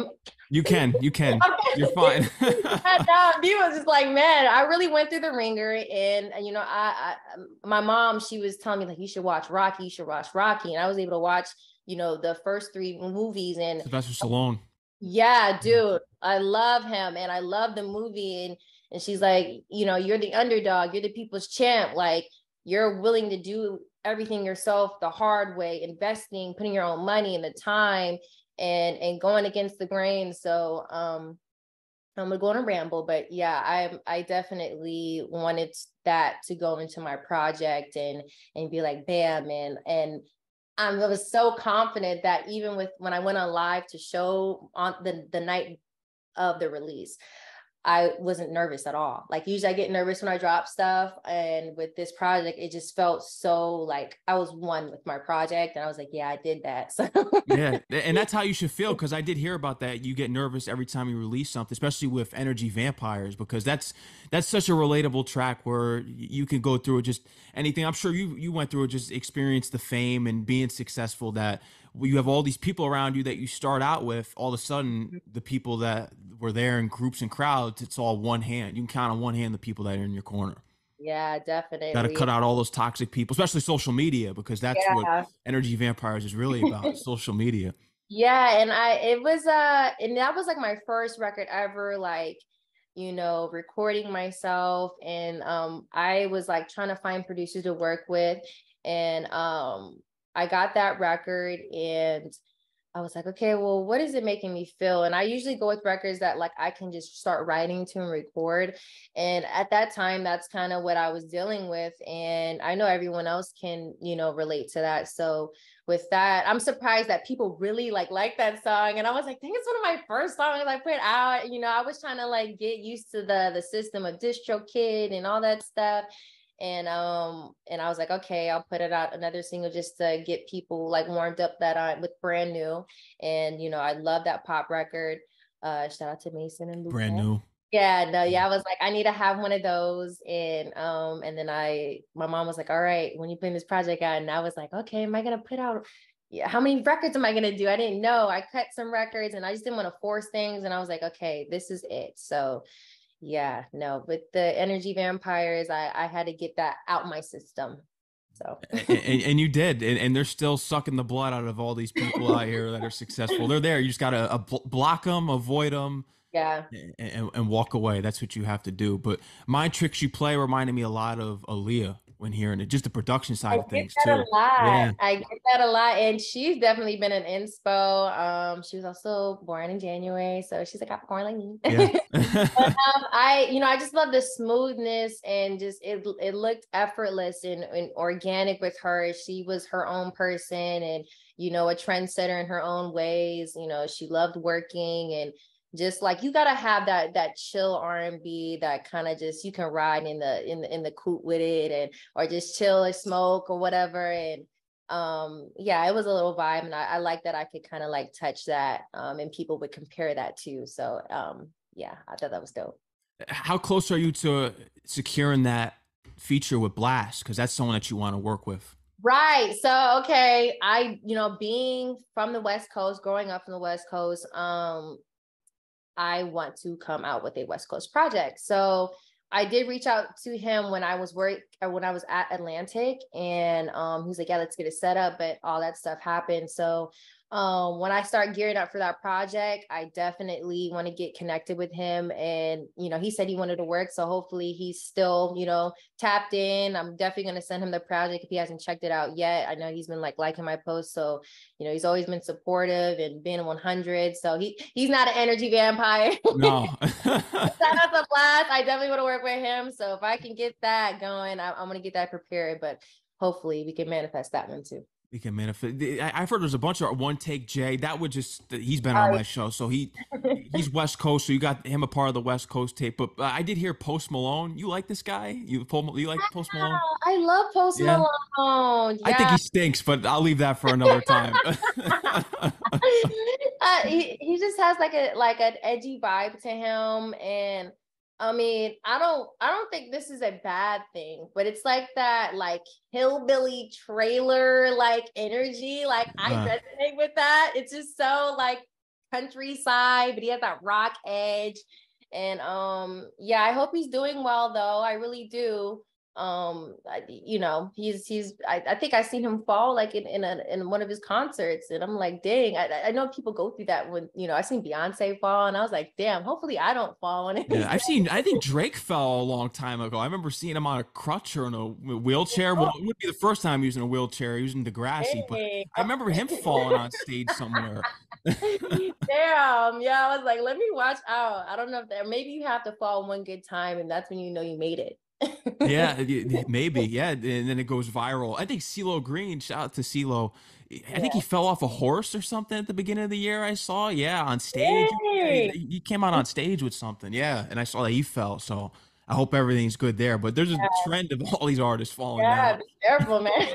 Speaker 2: You can. You're fine.
Speaker 1: He was just like, man, I really went through the ringer. And you know, my mom, she was telling me like, you should watch Rocky. And I was able to watch, you know, the first 3 movies. And
Speaker 2: Sylvester Stallone.
Speaker 1: Yeah, dude, I love him and I love the movie. And she's like, you know, you're the underdog, you're the people's champ. Like, you're willing to do everything yourself the hard way, investing, putting your own money and the time and going against the grain. So I'm gonna go on a ramble, but yeah, I definitely wanted that to go into my project and be like, bam, and I was so confident that even with when I went on live to show on the night of the release, I wasn't nervous at all. Like usually I get nervous when I drop stuff. And with this project, it just felt so like I was one with my project. And I was like, yeah, I did that. So
Speaker 2: Yeah, and that's how you should feel because I did hear about that. You get nervous every time you release something, especially with Energy Vampires, because that's such a relatable track where you can go through just anything. I'm sure you went through it, just experience the fame and being successful that you have all these people around you that you start out with. All of a sudden, the people that were there in groups and crowds, it's all one hand. You can count on one hand the people that are in your corner.
Speaker 1: yeah,
Speaker 2: Got to
Speaker 1: definitely.
Speaker 2: cut out all those toxic people, especially social media, because that's what
Speaker 1: Yeah.
Speaker 2: Energy Vampires is really about, social media.
Speaker 1: Yeah, and and that was like my first record ever, like, you know, recording myself. And I was like trying to find producers to work with. And I got that record and I was like, okay, well, what is it making me feel? And I usually go with records that like I can just start writing to and record. And at that time, that's kind of what I was dealing with. And I know everyone else can, you know, relate to that. So with that, I'm surprised that people really like that song. And I was like, I think it's one of my first songs I put out. You know, I was trying to like get used to the system of DistroKid and all that stuff. And I was like, okay, I'll put it out another single just to get people like warmed up that I with Brand New. And you know, I love that pop record. Shout out to Mason and Luke.
Speaker 2: Brand New.
Speaker 1: Yeah, no, yeah, I was like, I need to have one of those. And then my mom was like, all right, when you bring this project out, and I was like, okay, am I gonna put out, yeah, how many records am I gonna do? I didn't know. I cut some records and I just didn't want to force things. And I was like, okay, this is it. So yeah, no, with the Energy Vampires, I had to get that out my system. So
Speaker 2: and you did, and they're still sucking the blood out of all these people out here that are successful. They're there. You just gotta block them, avoid them,
Speaker 1: yeah.
Speaker 2: and walk away. That's what you have to do. But Mind Tricks You Play reminded me a lot of Aaliyah when hearing it, just the production side of things too. Yeah.
Speaker 1: I get that a lot. And she's definitely been an inspo. She was also born in January, so she's a Capricorn like me.
Speaker 2: Yeah.
Speaker 1: But I just love the smoothness and just it looked effortless and organic with her. She was her own person and you know, a trendsetter in her own ways. You know, she loved working and just like you gotta have that chill R&B that kind of just you can ride in the coupe with it and or just chill and smoke or whatever. And yeah, it was a little vibe and I like that I could kind of like touch that and people would compare that too. So yeah, I thought that was dope.
Speaker 2: How close are you to securing that feature with Blast? Because that's someone that you want to work with.
Speaker 1: Right. So okay, you know, being from the West Coast, growing up from the West Coast, I want to come out with a West Coast project. So I did reach out to him when I was at Atlantic, and he's like, yeah, let's get it set up, but all that stuff happened. So when I start gearing up for that project, I definitely want to get connected with him. And, he said he wanted to work. So hopefully he's still, tapped in. I'm definitely going to send him the project if he hasn't checked it out yet. I know he's been like liking my posts. So, he's always been supportive and been 100. So he's not an energy vampire.
Speaker 2: No.
Speaker 1: That's a blast. I definitely want to work with him. So if I can get that going, I'm going to get that prepared, but hopefully we can manifest that one too.
Speaker 2: We can manifest. I've heard there's a bunch of One Take Jay. That would he's been on my show. So he's West Coast. So you got him a part of the West Coast tape. But I did hear Post Malone. You like this guy? You like Post Malone?
Speaker 1: I love Post Malone.
Speaker 2: I think he stinks, but I'll leave that for another time.
Speaker 1: He just has like an edgy vibe to him. And I mean, I don't think this is a bad thing, but it's like that, like hillbilly trailer, like energy. Like I resonate with that. It's just so like countryside, but he has that rock edge. And I hope he's doing well though. I really do. I think I seen him fall like in one of his concerts, and I'm like, dang, I know people go through that when, I seen Beyonce fall, and I was like, damn, hopefully I don't fall.
Speaker 2: Yeah, I think Drake fell a long time ago. I remember seeing him on a crutch or in a wheelchair. Well, it would be the first time he was in a wheelchair. He was in Degrassi, but I remember him falling on stage somewhere.
Speaker 1: Damn, yeah, I was like, let me watch out. I don't know if maybe you have to fall one good time, and that's when you know you made it.
Speaker 2: Yeah, maybe. Yeah. And then it goes viral. I think CeeLo Green, shout out to CeeLo. I think he fell off a horse or something at the beginning of the year. I saw, on stage.
Speaker 1: Hey.
Speaker 2: He came out on stage with something. Yeah. And I saw that he fell. So I hope everything's good there. But there's a trend of all these artists falling down.
Speaker 1: Be careful, man.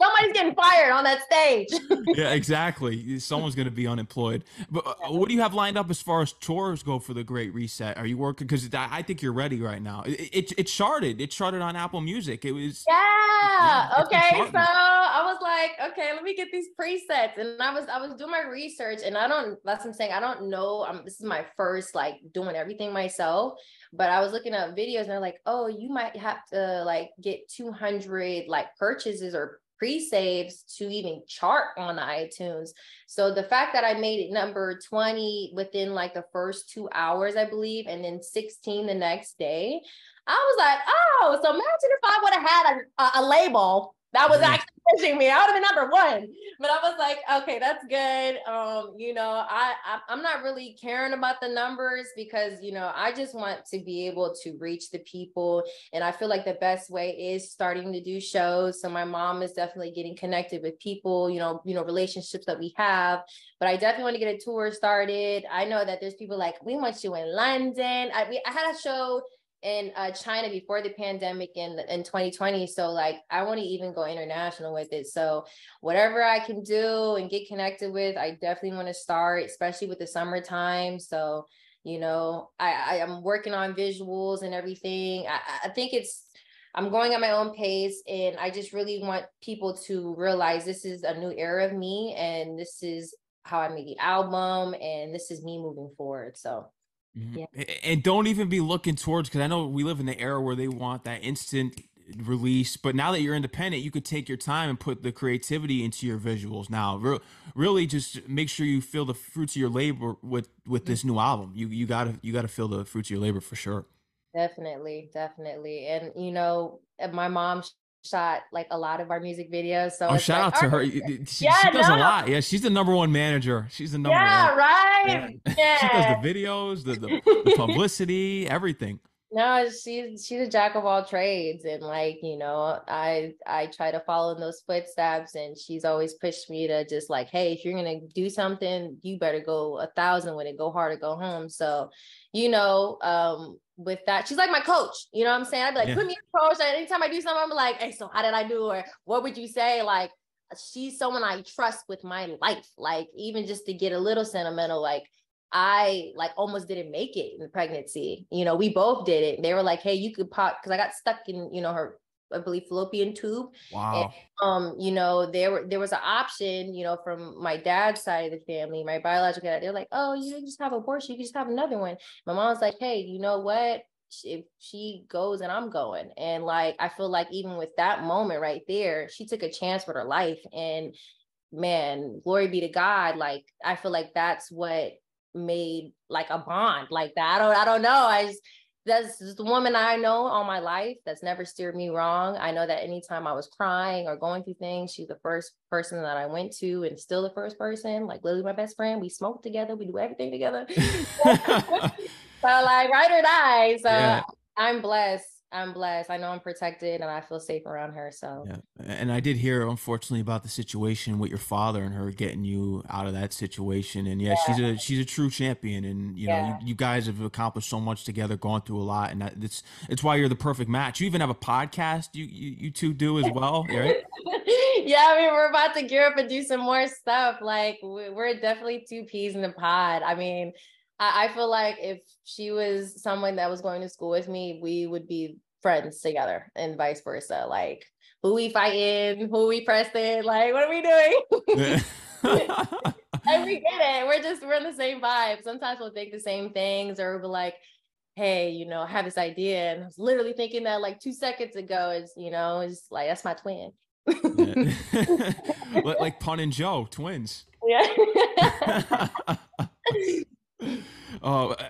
Speaker 1: Somebody's getting fired on that stage.
Speaker 2: Yeah, exactly. Someone's going to be unemployed. But what do you have lined up as far as tours go for the Great Reset? Are you working? Because I think you're ready right now. It charted. It charted on Apple Music. It was.
Speaker 1: Yeah. Okay. So I was like, okay, let me get these presets, and I was doing my research, and that's what I'm saying. I don't know. This is my first like doing everything myself. But I was looking at videos, and they're like, oh, you might have to like get 200 like purchases or pre-saves to even chart on iTunes. So the fact that I made it number 20 within like the first 2 hours, I believe, and then 16 the next day, I was like, oh, so imagine if I would have had a label that was actually pushing me. I would have been number one. But I was like, okay, that's good. I'm not really caring about the numbers because, I just want to be able to reach the people. And I feel like the best way is starting to do shows. So my mom is definitely getting connected with people, relationships that we have. But I definitely want to get a tour started. I know that there's people like, we want you in London. I had a show in China before the pandemic in 2020. So like, I want to even go international with it. So whatever I can do and get connected with, I definitely want to start, especially with the summertime. So, I am working on visuals and everything. I think I'm going at my own pace, and I just really want people to realize this is a new era of me, and this is how I made the album, and this is me moving forward. So
Speaker 2: yeah. And don't even be looking towards, because I know we live in the era where they want that instant release, but now that you're independent, you could take your time and put the creativity into your visuals. Now really just make sure you feel the fruits of your labor with this new album. You gotta feel the fruits of your labor for sure.
Speaker 1: Definitely. And my mom shot like a lot of our music videos. So
Speaker 2: shout out to her. She does a lot. Yeah, she's the number one manager. She's the number one.
Speaker 1: Right. Yeah.
Speaker 2: She does the videos, the publicity, everything.
Speaker 1: No, she's a jack of all trades, and like, I try to follow in those footsteps, and she's always pushed me to just like, hey, if you're gonna do something, you better go 1,000 with it, go hard or go home. So, with that, she's like my coach, you know what I'm saying? I'd be like, put me in coach. Anytime I do something, I'm like, hey, so how did I do? Or what would you say? Like, she's someone I trust with my life. Like, even just to get a little sentimental, like, I like almost didn't make it in the pregnancy. We both did it. They were like, hey, you could pop, because I got stuck in, her, I believe, fallopian tube.
Speaker 2: Wow.
Speaker 1: And, there was an option, from my dad's side of the family, my biological dad. They're like, oh, you just have abortion. You can just have another one. My mom was like, hey, you know what? if she goes and I'm going. And like, I feel like even with that moment right there, she took a chance with her life. And man, glory be to God. Like, I feel like that's what made like a bond like that. I don't know. That's just the woman I know all my life that's never steered me wrong. I know that anytime I was crying or going through things, she's the first person that I went to, and still the first person. Like, Lily's my best friend. We smoke together. We do everything together. So like, ride or die. So yeah. I'm blessed. I know I'm protected and I feel safe around her. So
Speaker 2: yeah. And I did hear, unfortunately, about the situation with your father and her getting you out of that situation. And yeah, she's a true champion. And you know, you guys have accomplished so much together, gone through a lot, and it's why you're the perfect match. You even have a podcast. You two do as well, right?
Speaker 1: Yeah, I mean, we're about to gear up and do some more stuff. Like, we're definitely two peas in the pod. I mean, I feel like if she was someone that was going to school with me, we would be friends together and vice versa. Like, who we fighting, who we pressing, like, what are we doing? And we get it. We're in the same vibe. Sometimes we'll think the same things, or we'll be like, hey, you know, I have this idea. And I was literally thinking that like 2 seconds ago. It's like, that's my twin.
Speaker 2: Like Pun and Joe, twins.
Speaker 1: Yeah.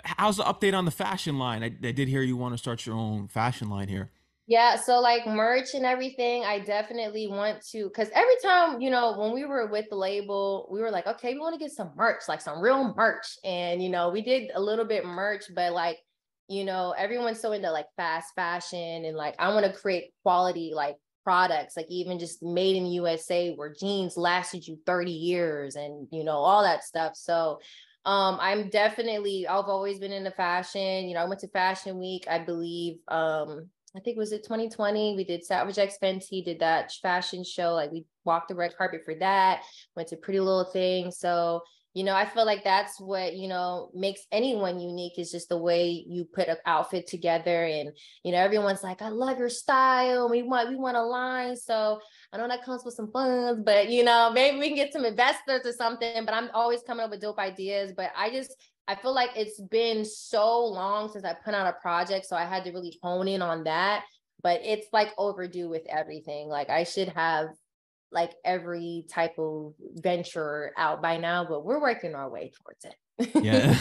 Speaker 2: How's the update on the fashion line? I did hear you want to start your own fashion line here.
Speaker 1: Yeah, so like merch and everything, I definitely want to, because every time, you know, when we were with the label, we were like, okay, we want to get some merch, like some real merch. And, you know, we did a little bit merch, but like, you know, everyone's so into like fast fashion, and like, I want to create quality, like products, like even just made in USA, where jeans lasted you 30 years and, you know, all that stuff. So I've always been into fashion. You know, I went to Fashion Week, I believe, I think was it 2020. We did Savage X Fenty, did that fashion show. Like, we walked the red carpet for that, went to Pretty Little Thing. So, you know, I feel like that's what, you know, makes anyone unique, is just the way you put an outfit together. And, you know, everyone's like, I love your style. We want a line. So I know that comes with some funds, but, you know, maybe we can get some investors or something. But I'm always coming up with dope ideas. But I feel like it's been so long since I put out a project, so I had to really hone in on that. But it's like overdue with everything. Like, I should have like every type of venture out by now, but we're working our way towards it.
Speaker 2: Yeah.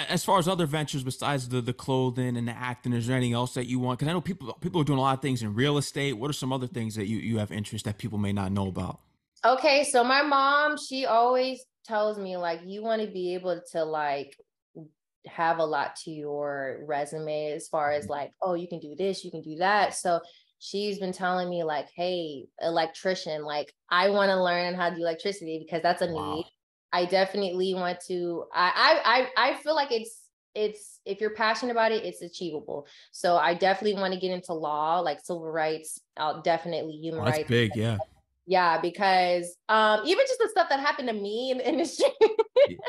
Speaker 2: As far as other ventures besides the clothing and the acting, is there anything else that you want? Because I know people are doing a lot of things in real estate. What are some other things that you have interest that people may not know about?
Speaker 1: Okay, so my mom, she always tells me like, you want to be able to like have a lot to your resume, as far as like, oh, you can do this, you can do that. So she's been telling me like, hey, electrician, like, I want to learn how to do electricity, because that's a need. I definitely want to. I feel like it's if you're passionate about it, it's achievable. So I definitely want to get into law, like civil rights. I'll definitely human rights.
Speaker 2: That's big, yeah.
Speaker 1: Yeah, because even just the stuff that happened to me in the industry.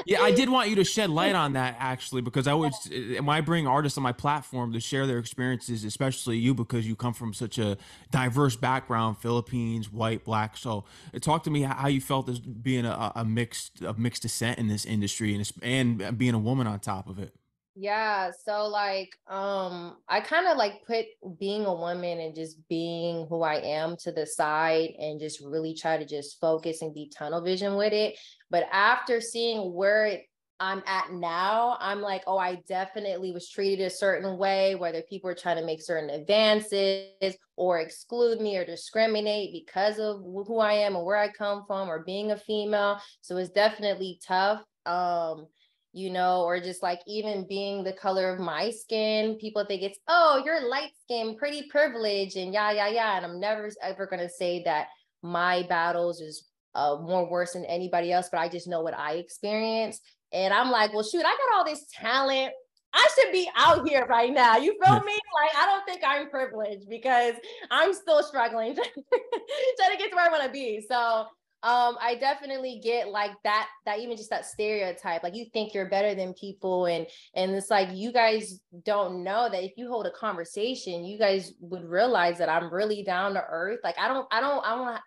Speaker 2: Yeah, I did want you to shed light on that, actually, because when I bring artists on my platform to share their experiences, especially you, because you come from such a diverse background, Philippines, white, black. So talk to me how you felt as being a mixed descent in this industry, and being a woman on top of it.
Speaker 1: Yeah, so like I kind of like put being a woman and just being who I am to the side, and just really try to just focus and be tunnel vision with it. But after seeing where I'm at now, I'm like, oh, I definitely was treated a certain way, whether people are trying to make certain advances or exclude me or discriminate because of who I am and where I come from, or being a female. So it's definitely tough. You know, or just like even being the color of my skin, people think it's, oh, you're light skin, pretty privilege, and yeah. And I'm never ever going to say that my battles is more worse than anybody else, but I just know what I experienced. And I'm like, well, shoot, I got all this talent. I should be out here right now. You feel me? Like, I don't think I'm privileged, because I'm still struggling trying to get to where I want to be. So I definitely get like that even just that stereotype, like you think you're better than people, and it's like, you guys don't know that if you hold a conversation, you guys would realize that I'm really down to earth. Like I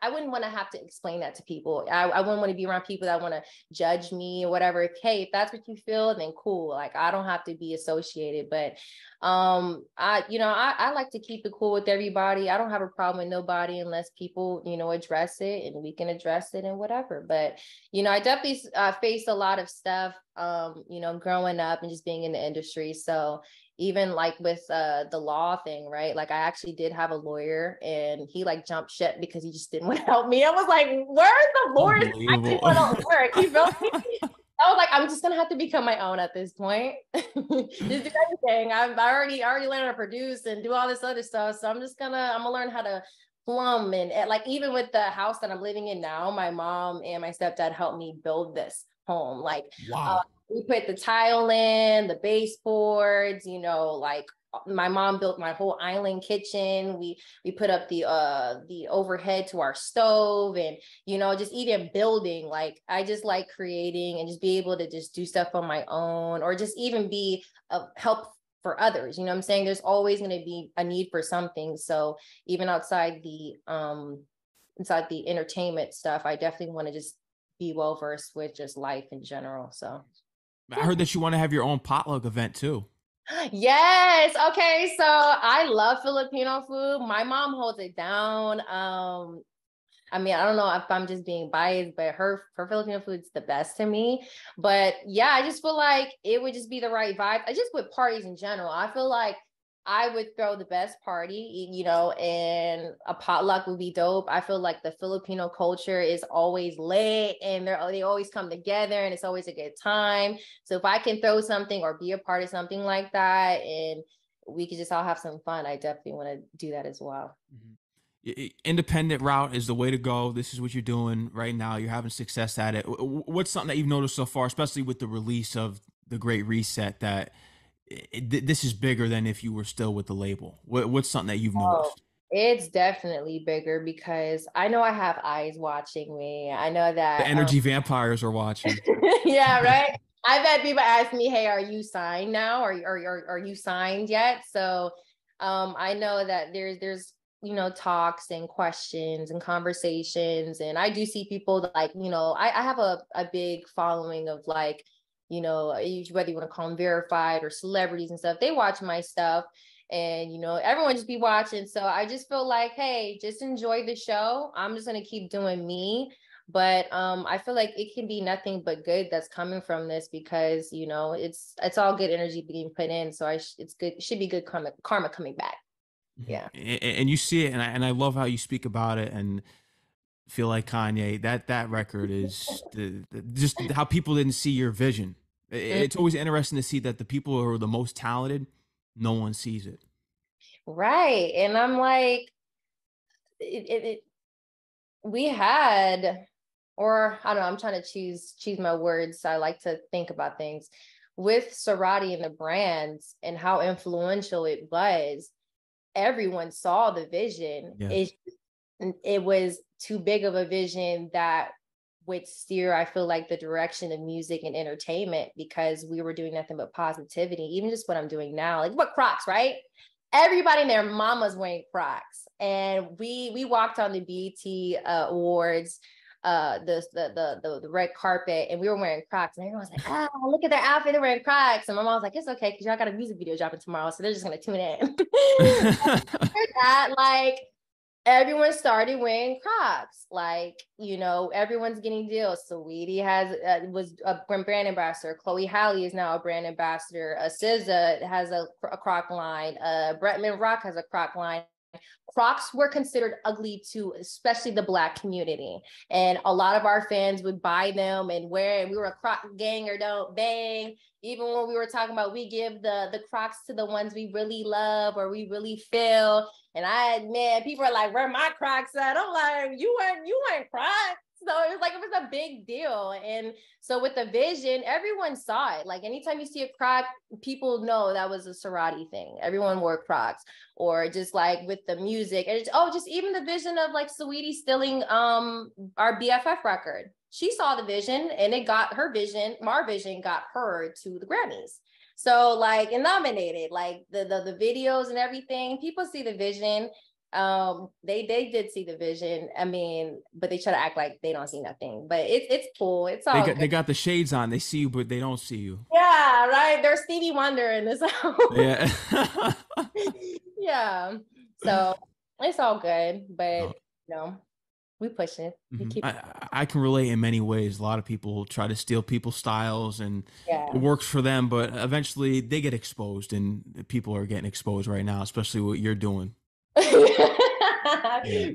Speaker 1: wouldn't want to have to explain that to people. I wouldn't want to be around people that want to judge me or whatever. If that's what you feel, then cool. Like I don't have to be associated. But I like to keep it cool with everybody. I don't have a problem with nobody unless people, address it, and we can address it and whatever. But, I definitely faced a lot of stuff, growing up and just being in the industry. So even like with the law thing, right? Like I actually did have a lawyer, and he like jumped ship because he just didn't want to help me. I was like, where's the lawyers that actually want to work? You feel me? I was like, I'm just gonna have to become my own at this point. Just do everything. I already learned how to produce and do all this other stuff. So I'm gonna learn how to plumb, and like even with the house that I'm living in now, my mom and my stepdad helped me build this home. Like,
Speaker 2: wow.
Speaker 1: We put the tile in, the baseboards, like my mom built my whole island kitchen. We put up the overhead to our stove, and just even building. Like I just like creating and just be able to just do stuff on my own, or just even be of help for others. You know what I'm saying? There's always going to be a need for something. So even outside the entertainment stuff, I definitely want to just be well versed with just life in general. So
Speaker 2: I heard that you want to have your own potluck event too.
Speaker 1: yes. Okay. So I love Filipino food. My mom holds it down. I mean, I don't know if I'm just being biased, but her Filipino food's the best to me. But yeah, I just feel like it would just be the right vibe. I just with parties in general, I feel like I would throw the best party, and a potluck would be dope. I feel like the Filipino culture is always lit, and they always come together, and it's always a good time. So if I can throw something or be a part of something like that, and we could just all have some fun, I definitely want to do that as well.
Speaker 2: Independent route is the way to go. This is what you're doing right now. You're having success at it. What's something that you've noticed so far, especially with the release of The Great Reset, that this is bigger than if you were still with the label? What's something that you've
Speaker 1: Oh,
Speaker 2: noticed?
Speaker 1: it's definitely bigger because I know I have eyes watching me. I know
Speaker 2: The
Speaker 1: that,
Speaker 2: energy vampires are watching.
Speaker 1: yeah, right. I've had people ask me, "Hey, are you signed now? Are you signed yet?" So, I know that there's talks and questions and conversations, and I do see people like I have a big following of like whether you want to call them verified or celebrities and stuff. They watch my stuff, and everyone just be watching. So I just feel like, hey, just enjoy the show. I'm just gonna keep doing me. But I feel like it can be nothing but good that's coming from this, because it's all good energy being put in. So it's good. It should be good karma coming back. Yeah.
Speaker 2: And you see it, and I love how you speak about it, and feel like Kanye. That record is just how people didn't see your vision. It's always interesting to see that the people who are the most talented, no one sees it.
Speaker 1: Right. And I'm like, we had, or I don't know, I'm trying to choose my words. I like to think about things with Sorati and the brands and how influential it was. Everyone saw the vision.
Speaker 2: Yeah.
Speaker 1: It was too big of a vision that would steer, I feel like, the direction of music and entertainment, because we were doing nothing but positivity. Even just what I'm doing now, like what Crocs, right? Everybody and their mama's wearing Crocs, and we walked on the BET Awards, the red carpet, and we were wearing Crocs, and everyone was like, "Oh, look at their outfit, they're wearing Crocs." And my mom was like, "It's okay, because y'all got a music video dropping tomorrow, so they're just gonna tune in." That, like, everyone started wearing Crocs. Like, everyone's getting deals. Saweetie was a brand ambassador. Chloe Halle is now a brand ambassador. SZA has a Croc line. Bretman Rock has a Croc line. Crocs were considered ugly to especially the Black community, and a lot of our fans would buy them and wear it. We were a Croc gang or don't bang. Even when we were talking about, we give the Crocs to the ones we really love or we really feel. And people are like, "Where my Crocs at?" I'm like, you weren't Crocs. So it was a big deal. And so with the vision, everyone saw it. Like anytime you see a Croc, people know that was a sorority thing. Everyone wore Crocs. Or just like with the music. And just even the vision of like Saweetie stealing our BFF record. She saw the vision and it got her vision, our vision got her to the Grammys. So like and nominated, like the videos and everything, people see the vision. They did see the vision. I mean, but they try to act like they don't see nothing. But it's cool. It's all
Speaker 2: They
Speaker 1: good.
Speaker 2: got the shades on. They see you, but they don't see you.
Speaker 1: Yeah, right. There's Stevie Wonder in this house.
Speaker 2: Yeah.
Speaker 1: Yeah. So it's all good, but
Speaker 2: No.
Speaker 1: you know, we push it. We
Speaker 2: Mhm.
Speaker 1: keep
Speaker 2: I can relate in many ways. A lot of people try to steal people's styles and it
Speaker 1: yeah.
Speaker 2: works for them, but eventually they get exposed and people are getting exposed right now, especially what you're doing. Yeah.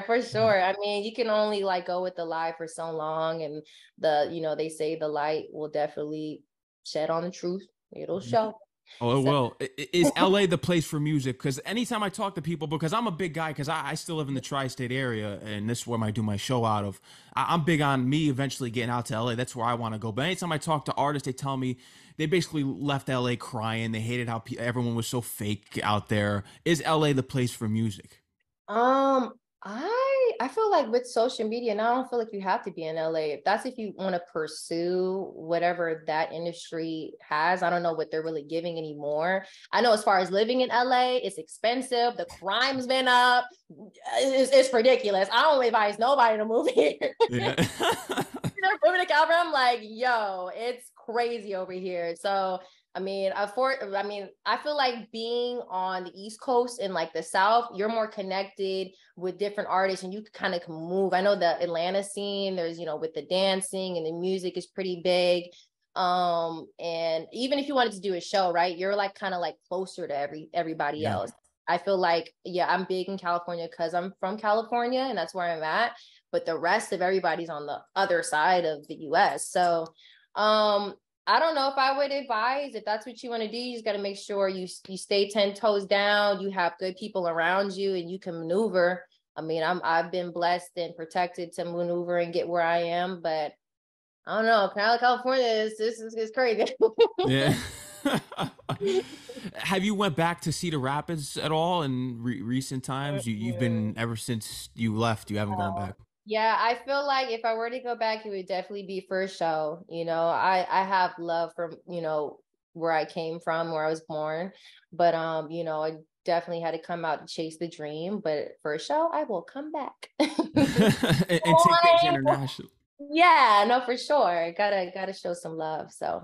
Speaker 1: For sure. I mean, you can only like go with the lie for so long, and they say the light will definitely shed on the truth. It'll
Speaker 2: Mhm.
Speaker 1: show.
Speaker 2: Oh,
Speaker 1: So
Speaker 2: well, is LA the place for music? Because anytime I talk to people, because I'm a big guy, because I still live in the tri-state area, and this is where I do my show out of. I'm big on me eventually getting out to LA. That's where I want to go. But anytime I talk to artists, they tell me they basically left LA crying. They hated how everyone was so fake out there. Is LA the place for music?
Speaker 1: Um, I feel like with social media now, I don't feel like you have to be in LA. If that's if you want to pursue whatever that industry has. I don't know what they're really giving anymore. I know as far as living in LA, it's expensive. The crime's been up. It's ridiculous. I don't advise nobody to move here.
Speaker 2: Yeah.
Speaker 1: They're moving to California. I'm like, yo, it's crazy over here. So I feel like being on the East Coast and like the South, you're more connected with different artists and you kind of can move. I know the Atlanta scene, there's, with the dancing and the music is pretty big. And even if you wanted to do a show, right, you're like kind of like closer to everybody
Speaker 2: Yeah.
Speaker 1: else. I feel like, yeah, I'm big in California because I'm from California and that's where I'm at. But the rest of everybody's on the other side of the US. So I don't know if I would advise if that's what you want to do. You just got to make sure you stay 10 toes down. You have good people around you, and you can maneuver. I mean, I've been blessed and protected to maneuver and get where I am, but I don't know. California is crazy.
Speaker 2: Yeah. Have you went back to Cedar Rapids at all in recent times? You've been ever since you left. You haven't gone back.
Speaker 1: Yeah, I feel like if I were to go back, it would definitely be for a show. I have love for, where I came from, where I was born. But I definitely had to come out to chase the dream. But for a show, I will come back.
Speaker 2: And take things international.
Speaker 1: Yeah, no, for sure. Gotta show some love. So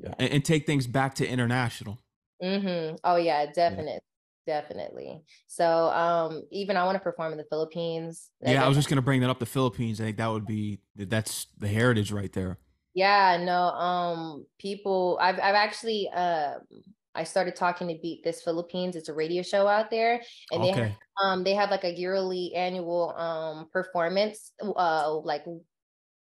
Speaker 2: Yeah.
Speaker 1: yeah.
Speaker 2: And take things back to international.
Speaker 1: Oh yeah,
Speaker 2: Yeah.
Speaker 1: definitely. So even I want to perform in the Philippines.
Speaker 2: Yeah, I was just gonna bring that up. The Philippines. I think that's the heritage right there.
Speaker 1: Yeah, no, people I've actually I started talking to Beat This Philippines. It's a radio show out there, and
Speaker 2: Okay.
Speaker 1: they have like a yearly annual performance like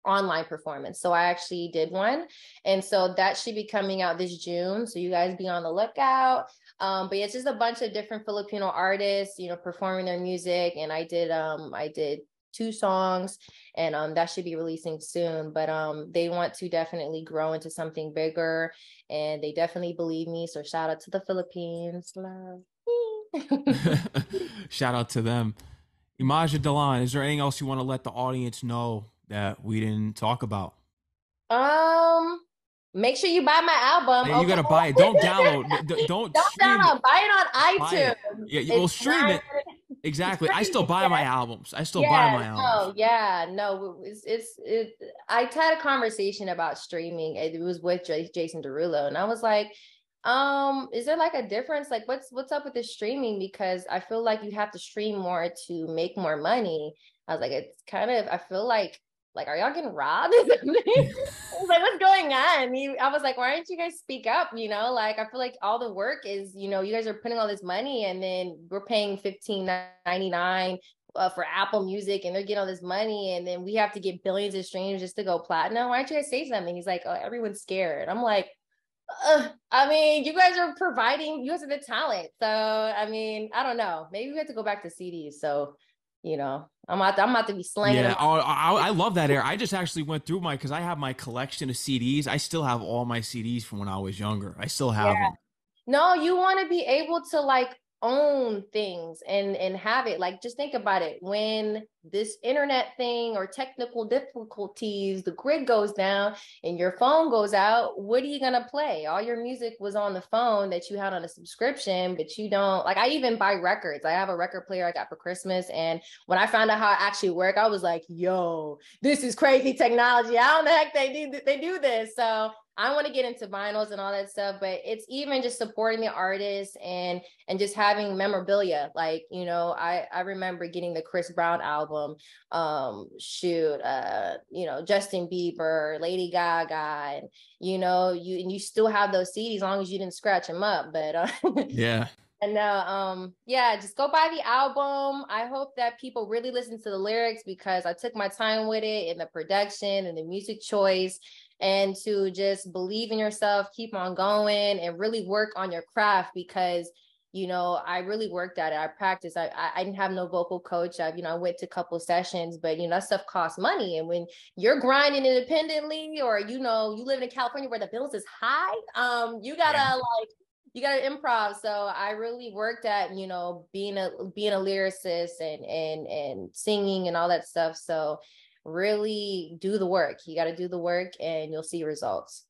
Speaker 1: online performance. So I actually did one. And so that should be coming out this June. So you guys be on the lookout. But yeah, it's just a bunch of different Filipino artists, performing their music. And I did 2 songs and that should be releasing soon. But they want to definitely grow into something bigger and they definitely believe me. So shout out to the Philippines. Love.
Speaker 2: Shout out to them. Emaza Dilan, is there anything else you want to let the audience know that we didn't talk about?
Speaker 1: Um, Make sure you buy my album.
Speaker 2: Hey, you
Speaker 1: Okay.
Speaker 2: gotta buy it. Don't download. Don't
Speaker 1: Don't
Speaker 2: stream it.
Speaker 1: download. Buy it on
Speaker 2: Buy
Speaker 1: iTunes.
Speaker 2: it. Yeah, we'll
Speaker 1: It's
Speaker 2: stream
Speaker 1: not,
Speaker 2: it.
Speaker 1: it's
Speaker 2: Exactly. I
Speaker 1: free.
Speaker 2: still buy my albums. I still buy
Speaker 1: Yeah,
Speaker 2: my albums.
Speaker 1: no, yeah, no. I had a conversation about streaming. It was with Jason Derulo, and I was like, is there like a difference? Like, what's up with the streaming? Because I feel like you have to stream more to make more money. I was like, it's kind of. I feel like, are y'all getting robbed or something? I was like, what's going on? I was like, why don't you guys speak up? Like I feel like all the work is, you guys are putting all this money and then we're paying $15.99 for Apple Music and they're getting all this money and then we have to get billions of streams just to go platinum. Why don't you guys say something? He's like, oh, everyone's scared. I'm like, I mean, you guys are providing, you guys are the talent. So, I mean, I don't know. Maybe we have to go back to CDs. So I'm about to be slanging
Speaker 2: Yeah.
Speaker 1: them.
Speaker 2: Oh, I love that era. I just actually went through because I have my collection of CDs. I still have all my CDs from when I was younger. I still
Speaker 1: Yeah.
Speaker 2: have them.
Speaker 1: No, you want to be able to like own things and have it. Like just think about it. When this internet thing or technical difficulties, the grid goes down and your phone goes out, what are you gonna play? All your music was on the phone that you had on a subscription, but you don't like I even buy records. I have a record player I got for Christmas. And when I found out how it actually worked, I was like, yo, this is crazy technology. How in the heck they do this? So I want to get into vinyls and all that stuff, but it's even just supporting the artists and just having memorabilia. Like, I remember getting the Chris Brown album, Justin Bieber, Lady Gaga, and you still have those CDs as long as you didn't scratch them up. But
Speaker 2: Yeah.
Speaker 1: and yeah, just go buy the album. I hope that people really listen to the lyrics because I took my time with it and the production and the music choice, and to just believe in yourself, keep on going, and really work on your craft because I really worked at it. I practiced. I didn't have no vocal coach. I went to a couple sessions, but that stuff costs money. And when you're grinding independently, or you live in California where the bills is high, you gotta improv. So I really worked at being a lyricist and singing and all that stuff. So really do the work. You got to do the work and you'll see results.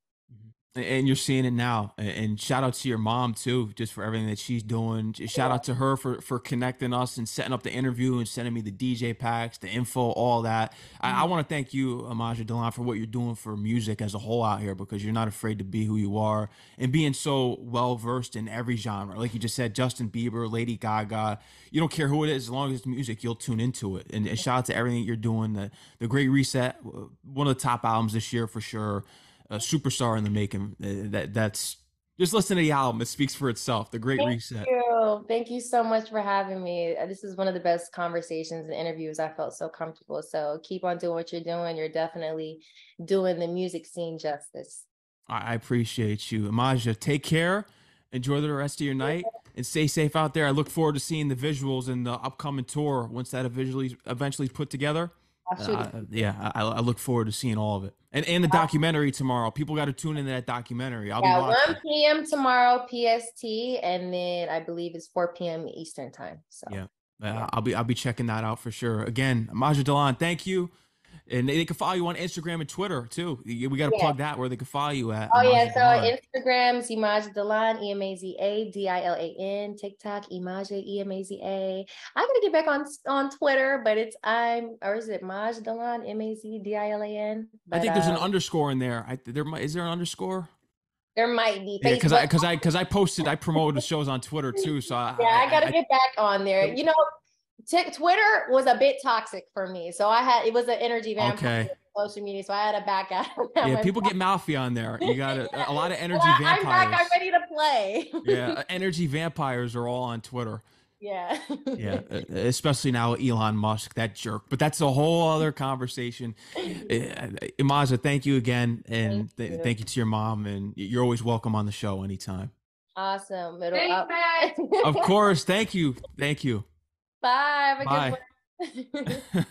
Speaker 2: And you're seeing it now. And shout out to your mom too, just for everything that she's doing. Shout out to her for connecting us and setting up the interview and sending me the DJ packs, the info, all that. I want to thank you, Emaza Dilan, for what you're doing for music as a whole out here, because you're not afraid to be who you are and being so well versed in every genre. Like you just said, Justin Bieber, Lady Gaga. You don't care who it is, as long as it's music, you'll tune into it. And shout out to everything you're doing. The Great Reset, one of the top albums this year for sure. A superstar in the making. That's just listen to the album. It speaks for itself. The Great Reset.
Speaker 1: Thank you so much for having me. This is one of the best conversations and interviews. I felt so comfortable. So keep on doing what you're doing. You're definitely doing the music scene justice.
Speaker 2: I appreciate you. Emaza, take care. Enjoy the rest of your night and stay safe out there. I look forward to seeing the visuals in the upcoming tour once that eventually is put together. I look forward to seeing all of it. And the documentary tomorrow. People got to tune into that documentary. I'll be watching.
Speaker 1: 1 p.m. tomorrow PST, and then I believe it's 4 p.m. Eastern time. So
Speaker 2: I'll be checking that out for sure. Again, Emaza Dilan, thank you. And they can follow you on Instagram and Twitter too. We got to plug that where they can follow you at.
Speaker 1: Oh yeah, so Instagram's Emaza Dilan, Emaza Dilan, TikTok Emaza Emaza. I gotta get back on Twitter, but is it Emaza Dilan, Emaza Dilan?
Speaker 2: I think there's an underscore in there. Is there an underscore?
Speaker 1: There might be.
Speaker 2: Yeah, because I promoted the shows on Twitter too. So
Speaker 1: I gotta get back on there. Twitter was a bit toxic for me, so it was an energy vampire social media, so I had to back out.
Speaker 2: Yeah, people get mouthy on there. You got a lot of energy vampires.
Speaker 1: I'm back. I'm ready to play.
Speaker 2: Yeah, energy vampires are all on Twitter.
Speaker 1: Yeah.
Speaker 2: Yeah, especially now Elon Musk, that jerk. But that's a whole other conversation. Emaza, thank you again, and thank you to your mom, and you're always welcome on the show anytime.
Speaker 1: Awesome.
Speaker 2: Of course. Thank you.
Speaker 1: Bye. Have a good one.